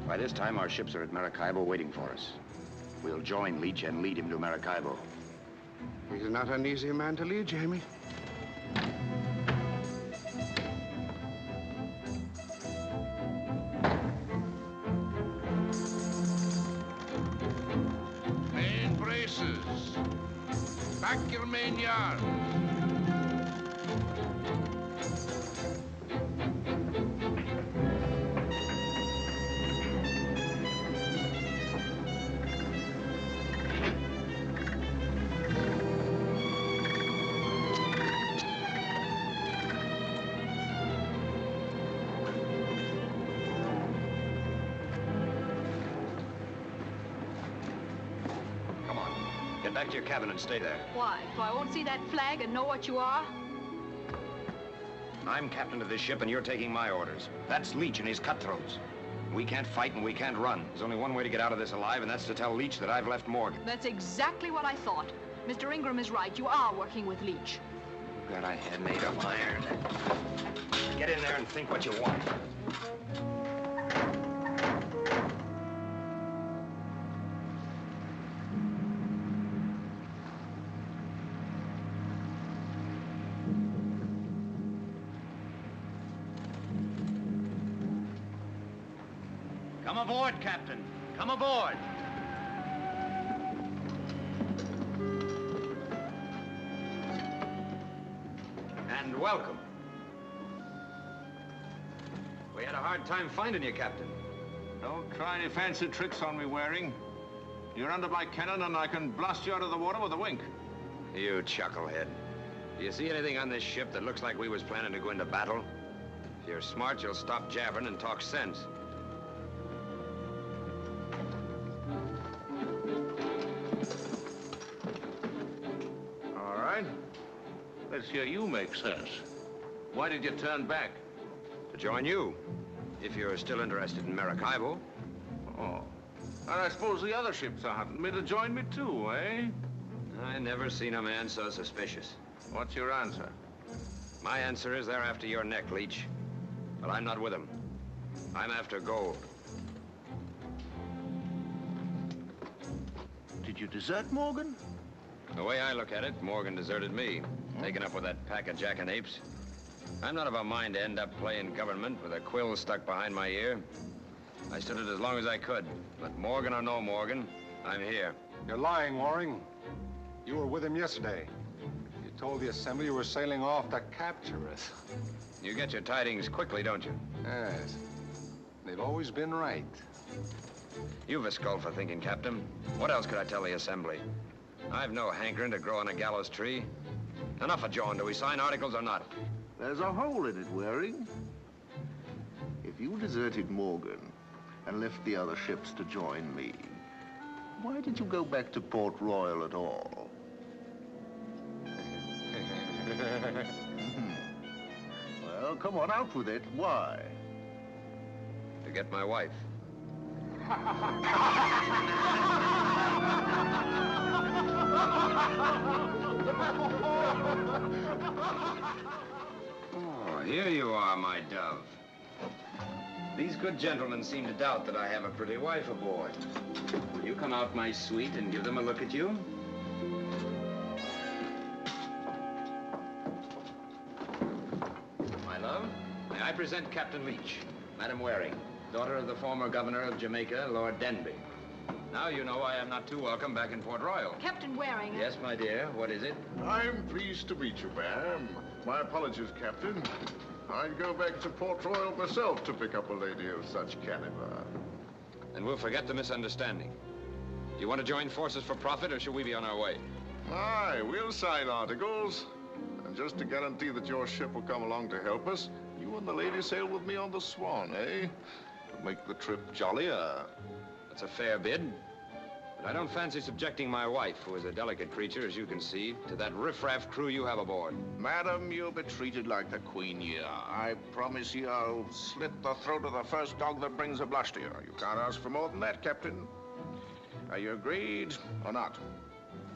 By this time, our ships are at Maracaibo waiting for us. We'll join Leach and lead him to Maracaibo. He's not an easy man to lead, Jamie. Main braces. Back your main yard. Get back to your cabin and stay there. Why? So I won't see that flag and know what you are? I'm captain of this ship, and you're taking my orders. That's Leach and his cutthroats. We can't fight and we can't run. There's only one way to get out of this alive, and that's to tell Leach that I've left Morgan. That's exactly what I thought. Mr. Ingram is right. You are working with Leach. Got a head made of iron. Get in there and think what you want. Come aboard, Captain. Come aboard. And welcome. We had a hard time finding you, Captain. Don't try any fancy tricks on me, Waring. You're under my cannon and I can blast you out of the water with a wink. You chucklehead. Do you see anything on this ship that looks like we was planning to go into battle? If you're smart, you'll stop jabbering and talk sense. All right. Let's hear you make sense. Why did you turn back? To join you, if you're still interested in Maracaibo. Oh. And I suppose the other ships are hunting me to join me too, eh? I never seen a man so suspicious. What's your answer? My answer is they're after your neck, Leach. But I'm not with them. I'm after gold. Did you desert Morgan? The way I look at it, Morgan deserted me, taken up with that pack of jackanapes. I'm not of a mind to end up playing government with a quill stuck behind my ear. I stood it as long as I could, but Morgan or no Morgan, I'm here. You're lying, Waring. You were with him yesterday. You told the Assembly you were sailing off to capture us. You get your tidings quickly, don't you? Yes. They've always been right. You've a skull for thinking, Captain. What else could I tell the Assembly? I've no hankering to grow on a gallows tree. Enough of jawing. Do we sign articles or not? There's a hole in it, Waring. If you deserted Morgan and left the other ships to join me, why did you go back to Port Royal at all? Well, come on, out with it. Why? To get my wife. Oh, here you are, my dove. These good gentlemen seem to doubt that I have a pretty wife aboard. Will you come out my suite and give them a look at you? My love, may I present Captain Leach, Madam Waring, daughter of the former governor of Jamaica, Lord Denby. Now you know I am not too welcome back in Port Royal. Captain Waring. Yes, my dear. What is it? I'm pleased to meet you, ma'am. My apologies, Captain. I'd go back to Port Royal myself to pick up a lady of such caliber. And we'll forget the misunderstanding. Do you want to join forces for profit, or shall we be on our way? Aye, we'll sign articles. And just to guarantee that your ship will come along to help us, you and the lady sail with me on the Swan, eh? To make the trip jollier. That's a fair bid. But I don't fancy subjecting my wife, who is a delicate creature, as you can see, to that riffraff crew you have aboard. Madam, you'll be treated like the Queen you are. I promise you I'll slit the throat of the first dog that brings a blush to you. You can't ask for more than that, Captain. Are you agreed or not?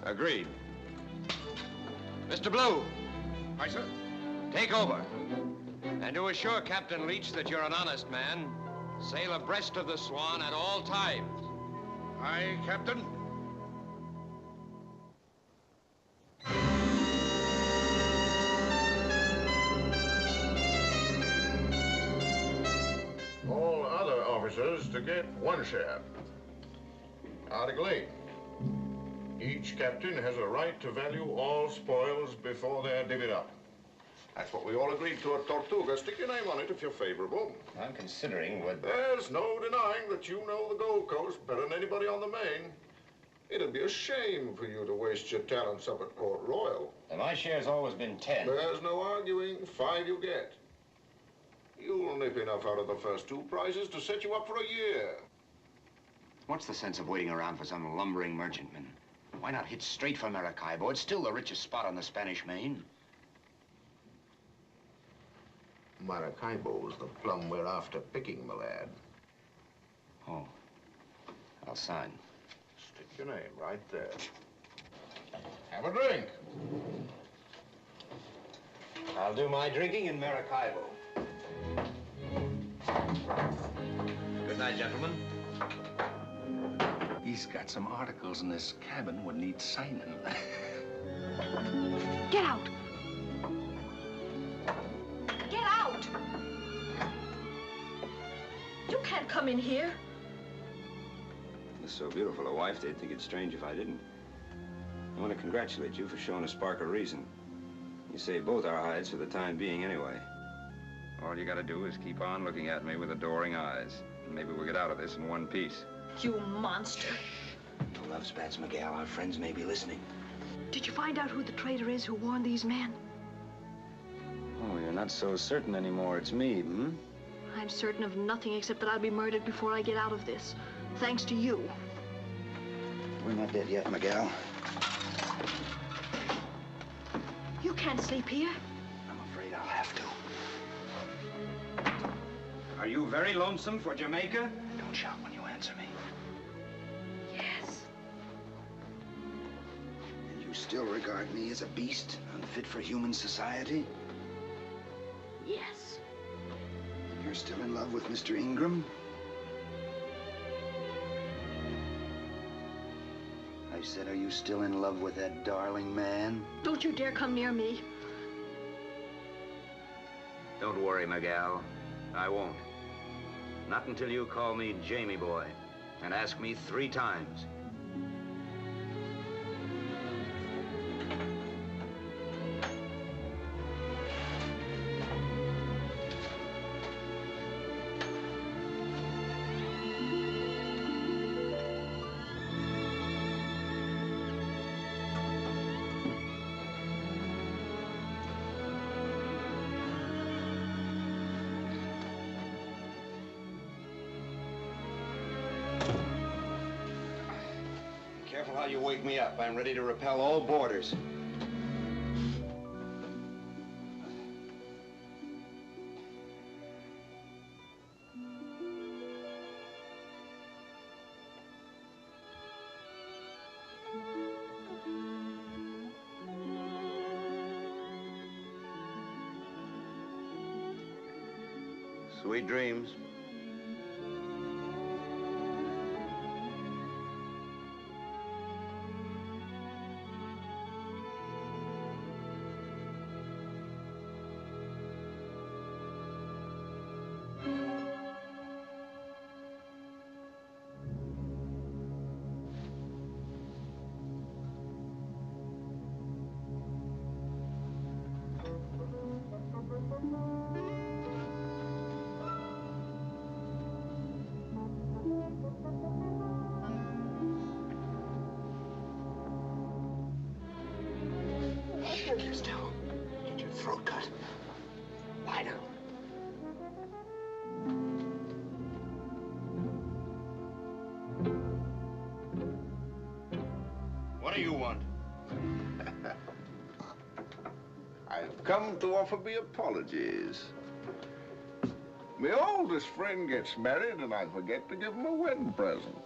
Agreed. Mr. Blue. Aye, sir. Take over. And to assure Captain Leach that you're an honest man, sail abreast of the Swan at all times. Aye, Captain. All other officers to get one share. Article 8. Each captain has a right to value all spoils before they're divvied up. That's what we all agreed to at Tortuga. Stick your name on it if you're favorable. I'm considering what... There's no denying that you know the Gold Coast better than anybody on the Main. It'd be a shame for you to waste your talents up at Port Royal. And my share's always been 10. There's no arguing. 5 you get. You'll nip enough out of the first 2 prizes to set you up for a year. What's the sense of waiting around for some lumbering merchantman? Why not hit straight for Maracaibo? It's still the richest spot on the Spanish Main. Maracaibo's the plum we're after picking, my lad. Oh. I'll sign. Stick your name right there. Have a drink. I'll do my drinking in Maracaibo. Good night, gentlemen. He's got some articles in this cabin would need signing. Get out. Get out. You can't come in here. With so beautiful a wife, they'd think it strange if I didn't. I want to congratulate you for showing a spark of reason. You saved both our hides for the time being anyway. All you gotta do is keep on looking at me with adoring eyes. And maybe we'll get out of this in one piece. You monster. No love spats, Miguel. Our friends may be listening. Did you find out who the traitor is who warned these men? Oh, you're not so certain anymore it's me, hmm? I'm certain of nothing except that I'll be murdered before I get out of this. Thanks to you. We're not dead yet, Miguel. You can't sleep here. I'm afraid I'll have to. Are you very lonesome for Jamaica? Don't shout when you answer me. Yes. And you still regard me as a beast, unfit for human society? Yes. And you're still in love with Mr. Ingram? I said, are you still in love with that darling man? Don't you dare come near me. Don't worry, Miguel. I won't. Not until you call me Jamie Boy and ask me 3 times. Careful how you wake me up. I'm ready to repel all boarders. Sweet dreams. cut. Lie down. What do you want? I've come to offer me apologies. My oldest friend gets married and I forget to give him a wedding present.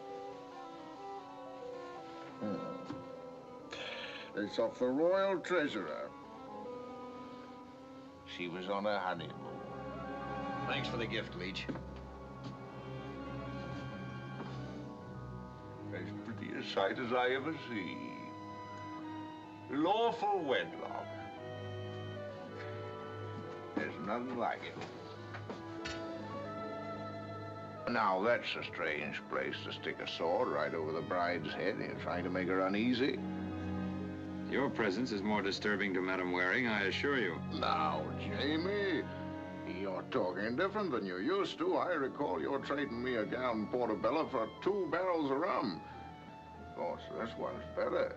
It's of the royal treasurer. She was on her honeymoon. Thanks for the gift, Leech. As pretty a sight as I ever see. Lawful wedlock. There's nothing like it. Now, that's a strange place to stick a sword right over the bride's head. You're trying to make her uneasy. Your presence is more disturbing to Madame Waring, I assure you. Now, Jamie, you're talking different than you used to. I recall you're trading me a gallon portobello for 2 barrels of rum. Of course, this one's better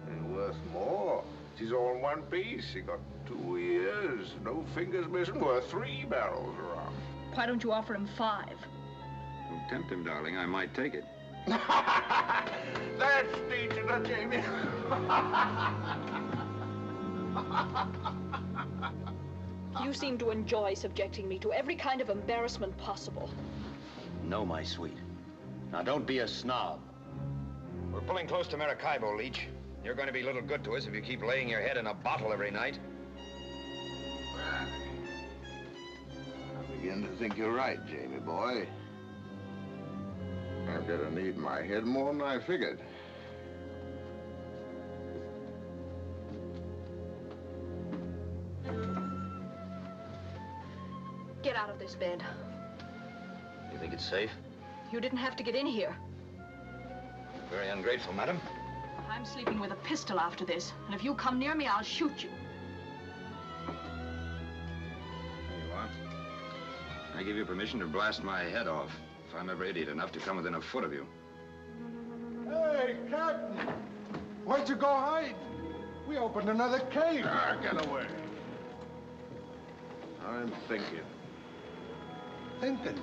and worth more. She's all in one piece. She got 2 ears, no fingers missing, worth 3 barrels of rum. Why don't you offer him 5? Don't tempt him, darling. I might take it. That's teaching her, Jamie. You seem to enjoy subjecting me to every kind of embarrassment possible. No, my sweet. Now, don't be a snob. We're pulling close to Maracaibo, Leech. You're going to be little good to us if you keep laying your head in a bottle every night. I begin to think you're right, Jamie boy. I'm gonna need my head more than I figured. Get out of this bed. You think it's safe? You didn't have to get in here. Very ungrateful, madam. I'm sleeping with a pistol after this, and if you come near me, I'll shoot you. There you are. I give you permission to blast my head off if I'm ever idiot enough to come within a foot of you. Hey, Captain! Where'd you go hide? We opened another cave. Get away. I'm thinking. Thinking?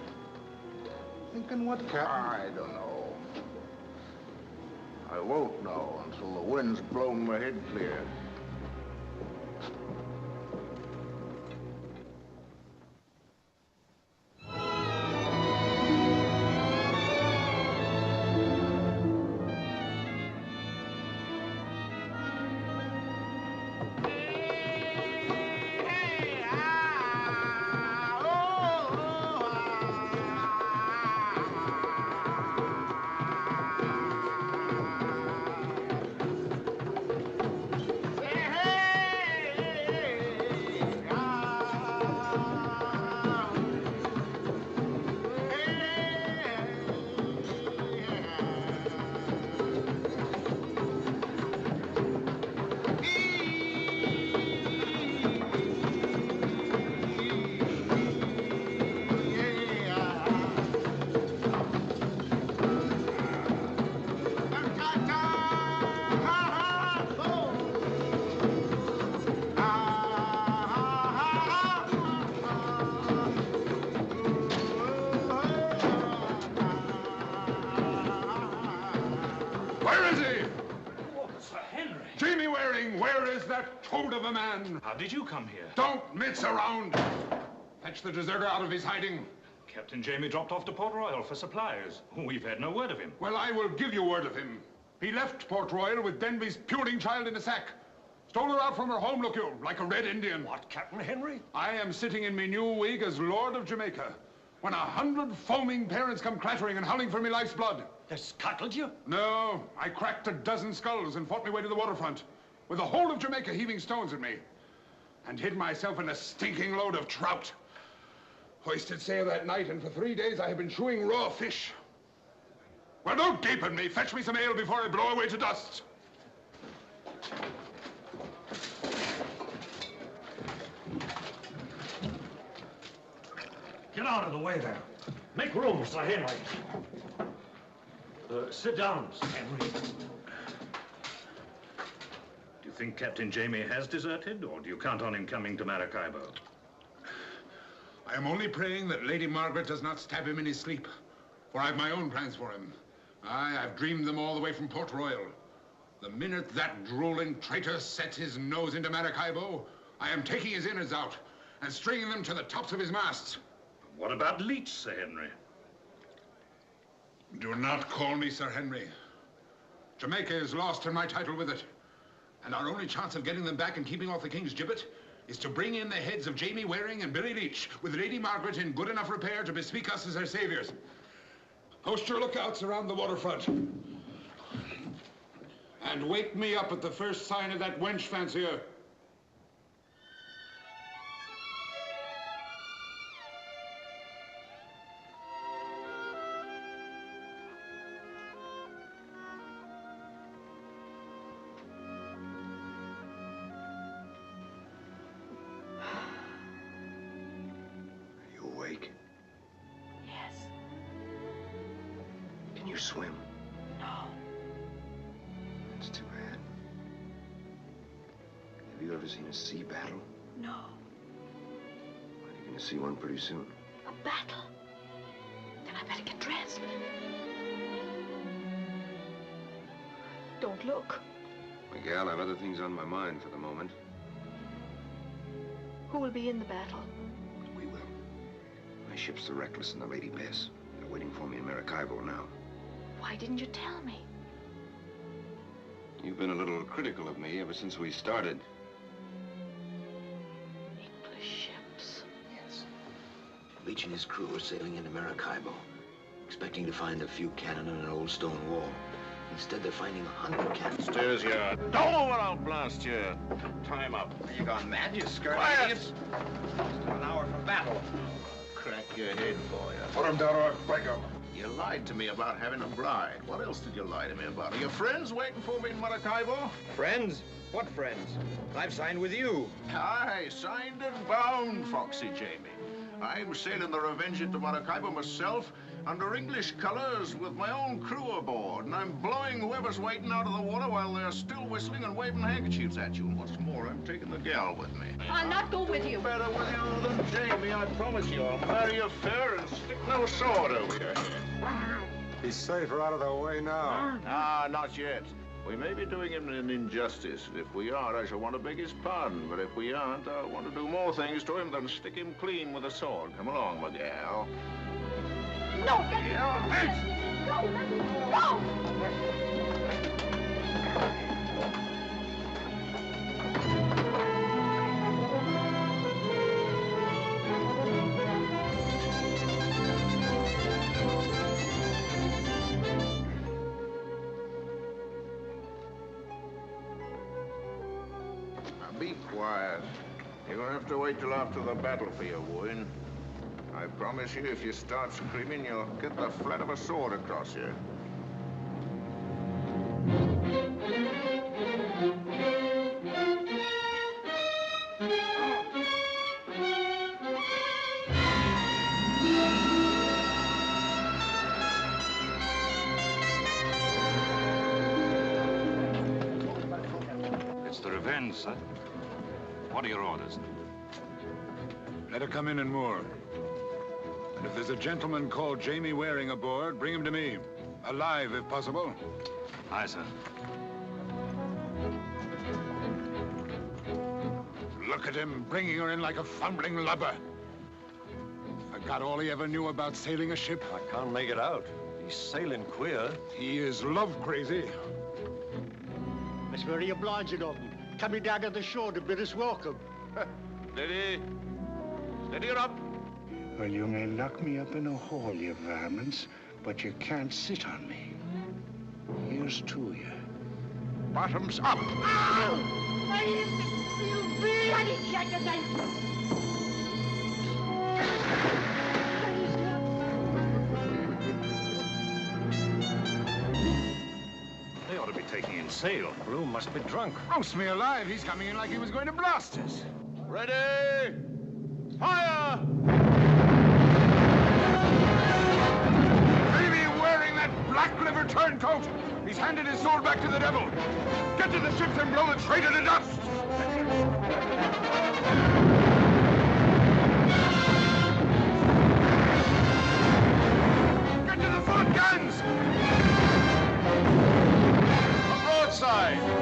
Thinking what, Captain? I don't know. I won't know until the wind's blown my head clear. Toad of a man! How did you come here? Don't mince around! Fetch the deserter out of his hiding. Captain Jamie dropped off to Port Royal for supplies. We've had no word of him. Well, I will give you word of him. He left Port Royal with Denby's puling child in a sack. Stole her out from her home, look you, like a red Indian. What, Captain Henry? I am sitting in me new wig as Lord of Jamaica, when 100 foaming parents come clattering and howling for me life's blood. They scuttled you? No, I cracked a dozen skulls and fought my way to the waterfront, with the whole of Jamaica heaving stones at me, and hid myself in a stinking load of trout. Hoisted sail that night, and for 3 days I have been chewing raw fish. Well, don't gape at me. Fetch me some ale before I blow away to dust. Get out of the way there. Make room, Sir Henry. Sit down, Sir Henry. Do you think Captain Jamie has deserted, or do you count on him coming to Maracaibo? I am only praying that Lady Margaret does not stab him in his sleep, for I have my own plans for him. I've dreamed them all the way from Port Royal. The minute that drooling traitor sets his nose into Maracaibo, I am taking his innards out and stringing them to the tops of his masts. What about Leach, Sir Henry? Do not call me Sir Henry. Jamaica is lost and my title with it. And our only chance of getting them back and keeping off the King's gibbet is to bring in the heads of Jamie Waring and Billy Leach, with Lady Margaret in good enough repair to bespeak us as her saviors. Post your lookouts around the waterfront. And wake me up at the first sign of that wench fancier. Can you swim? No. That's too bad. Have you ever seen a sea battle? No. Well, you're gonna see one pretty soon. A battle? Then I better get dressed. Don't look. Miguel, I have other things on my mind for the moment. Who will be in the battle? We will. My ship's the Reckless and the Lady Bess. They're waiting for me in Maracaibo now. Why didn't you tell me? You've been a little critical of me ever since we started. English ships. Yes. Leach and his crew are sailing into Maracaibo, expecting to find a few cannon and an old stone wall. Instead, they're finding 100 cannons. Stairs yard. Don't move it, I'll blast you. Time up. Are you gone mad, you skirt? Quiet! Still an hour from battle. Crack your head for you. Put him down or I'll break him. You lied to me about having a bride. What else did you lie to me about? Are your friends waiting for me in Maracaibo? Friends? What friends? I've signed with you. Aye, signed and bound, Foxy Jamie. I'm sailing the Revenge into Maracaibo myself, under English colors with my own crew aboard, and I'm blowing whoever's waiting out of the water while they're still whistling and waving handkerchiefs at you. And what's more, I'm taking the gal with me. I'll not go with you. Better with you than Jamie, I promise you. I'll marry you fair and stick no sword over your head. He's safer out of the way now. Ah, not yet. We may be doing him an injustice. If we are, I shall want to beg his pardon. But if we aren't, I'll want to do more things to him than stick him clean with a sword. Come along, my gal. No, get me. No, no. Now be quiet. You're gonna have to wait till after the battle for your wooing. I promise you, if you start screaming, you'll get the flat of a sword across you. It's the Revenge, sir. What are your orders? Let her come in and moor. And if there's a gentleman called Jamie Waring aboard, bring him to me. Alive, if possible. Aye, sir. Look at him, bringing her in like a fumbling lubber. Forgot all he ever knew about sailing a ship. I can't make it out. He's sailing queer. He is love crazy. It's very obliging of him. Coming down to the shore to bid us welcome. Steady. Steady her up. Well, you may lock me up in a hole, you varmints, but you can't sit on me. Here's to you. Bottoms up. They ought to be taking in sail. Bloom must be drunk. Roast me alive. He's coming in like he was going to blast us. Ready? Fire! Maybe wearing that black-liver turncoat! He's handed his sword back to the devil! Get to the ships and blow the traitor to dust! Get to the front guns! A broadside!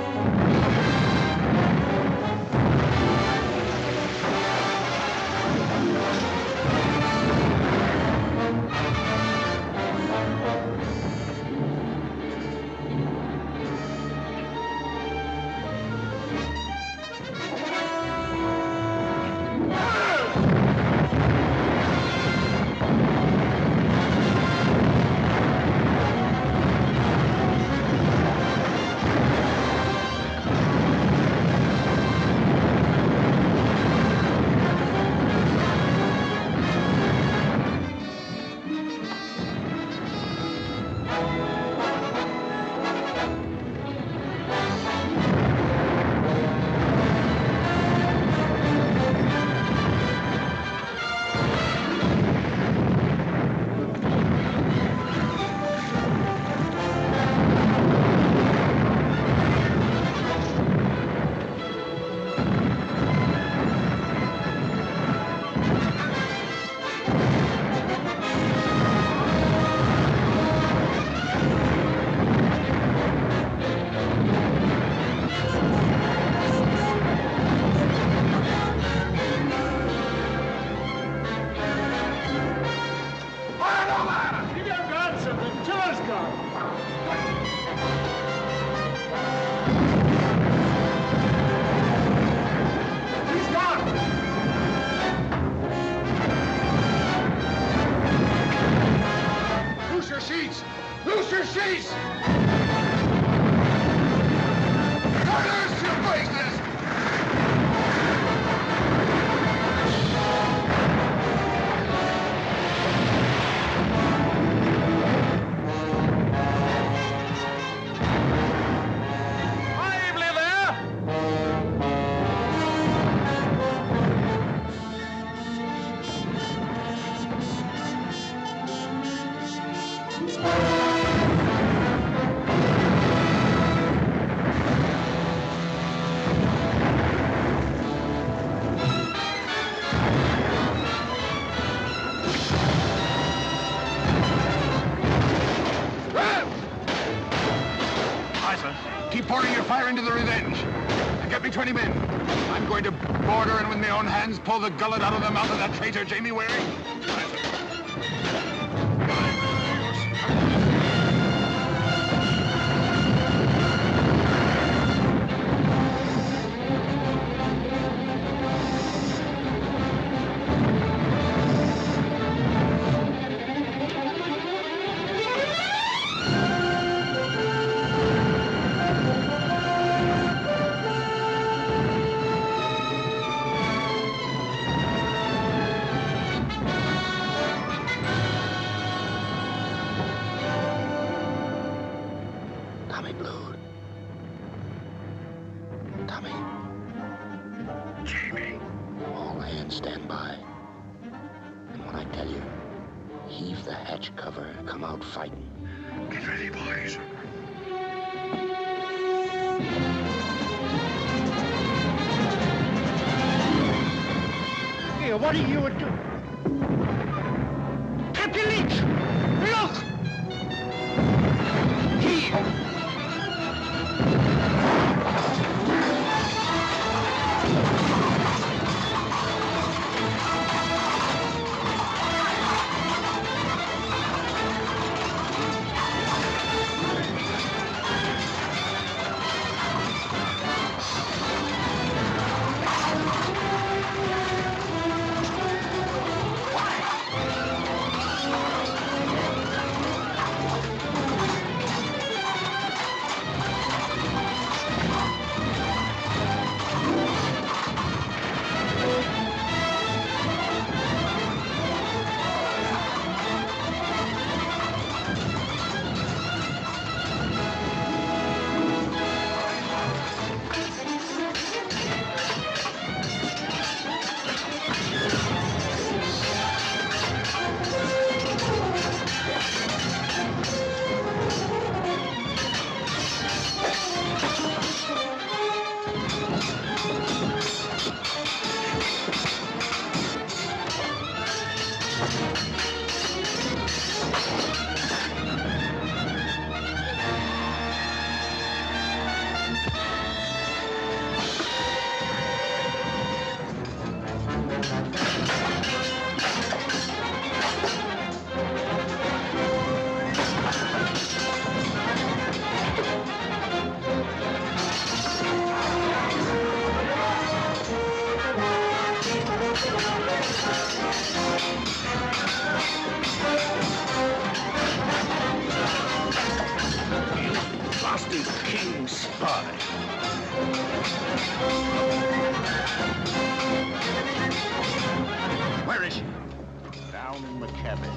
Keep pouring your fire into the Revenge. And get me 20 men. I'm going to board her and with my own hands pull the gullet out of the mouth of that traitor, Jamie Waring. What are you doing? Captain Leach! Look! damn spy. Where is she? Down in the cabin.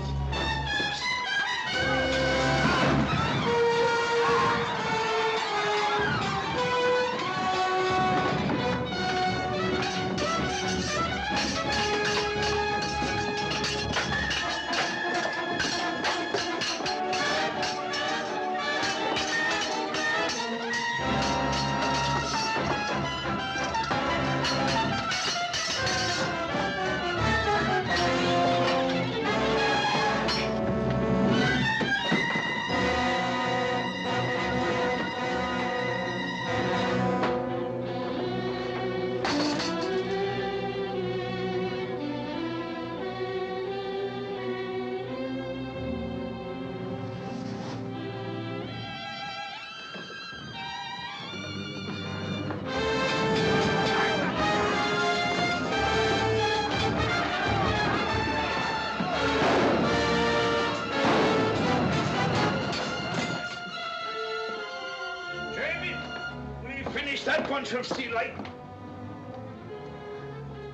That bunch of sea light.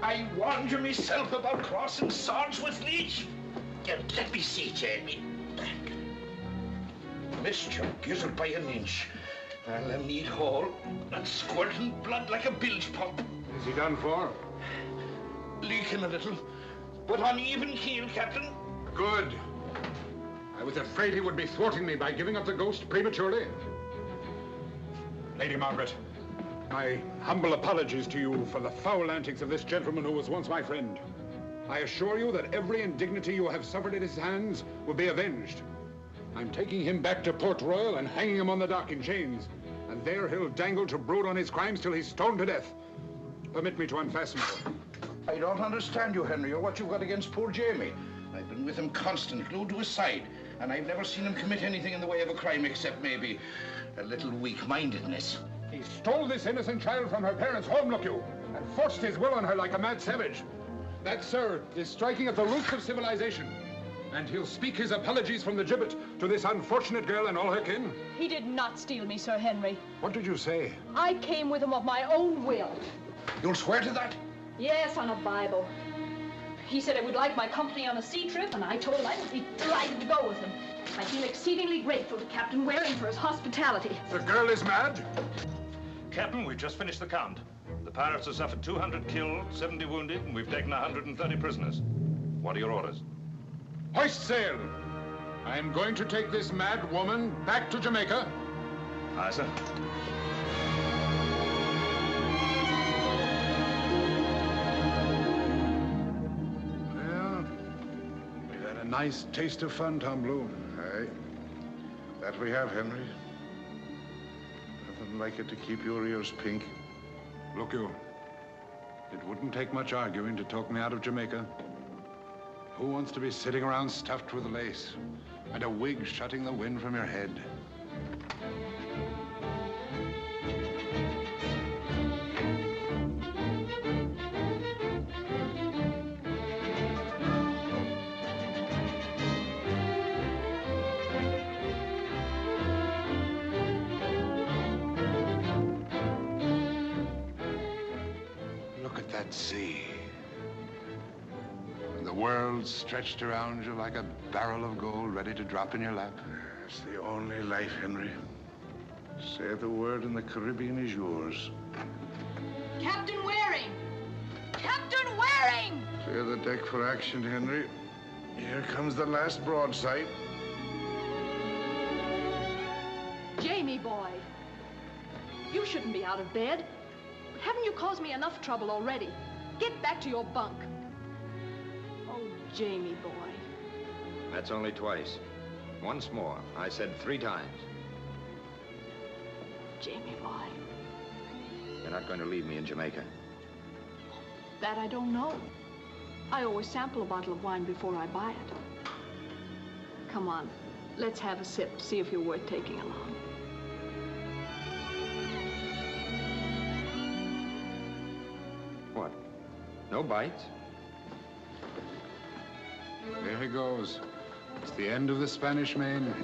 I warned you myself about crossing swords with Leech. Let me see, Jamie. Missed your gizzard by an inch. I'll have need hole and squirting blood like a bilge pump. Is he done for? Leaking a little, but on even keel, Captain. Good. I was afraid he would be thwarting me by giving up the ghost prematurely. Lady Margaret, my humble apologies to you for the foul antics of this gentleman who was once my friend. I assure you that every indignity you have suffered at his hands will be avenged. I'm taking him back to Port Royal and hanging him on the dock in chains. And there he'll dangle to brood on his crimes till he's stoned to death. Permit me to unfasten him. I don't understand you, Henry, or what you've got against poor Jamie. I've been with him constant, glued to his side, and I've never seen him commit anything in the way of a crime except maybe a little weak-mindedness. He stole this innocent child from her parents' home, look you, and forced his will on her like a mad savage. That, sir, is striking at the roots of civilization. And he'll speak his apologies from the gibbet to this unfortunate girl and all her kin. He did not steal me, Sir Henry. What did you say? I came with him of my own will. You'll swear to that? Yes, on a Bible. He said I would like my company on a sea trip, and I told him I would be delighted to go with him. I feel exceedingly grateful to Captain Waring for his hospitality. The girl is mad? Captain, we've just finished the count. The pirates have suffered 200 killed, 70 wounded, and we've taken 130 prisoners. What are your orders? Hoist sail! I am going to take this mad woman back to Jamaica. Aye, sir. Well, we've had a nice taste of fun, Tom Blue. Aye. That we have, Henry. Nothing like it to keep your ears pink. Look you, it wouldn't take much arguing to talk me out of Jamaica. Who wants to be sitting around stuffed with lace and a wig shutting the wind from your head? Look at that sea. And the world stretched around you like a barrel of gold ready to drop in your lap. It's the only life, Henry. Say the word and the Caribbean is yours. Captain Waring! Captain Waring! Clear the deck for action, Henry. Here comes the last broadside. Jamie, boy. You shouldn't be out of bed. Haven't you caused me enough trouble already? Get back to your bunk. Oh, Jamie, boy. That's only twice. Once more. I said 3 times. Jamie, boy. You're not going to leave me in Jamaica. That I don't know. I always sample a bottle of wine before I buy it. Come on, let's have a sip, see if you're worth taking along. What? No bites? There he goes. It's the end of the Spanish Main.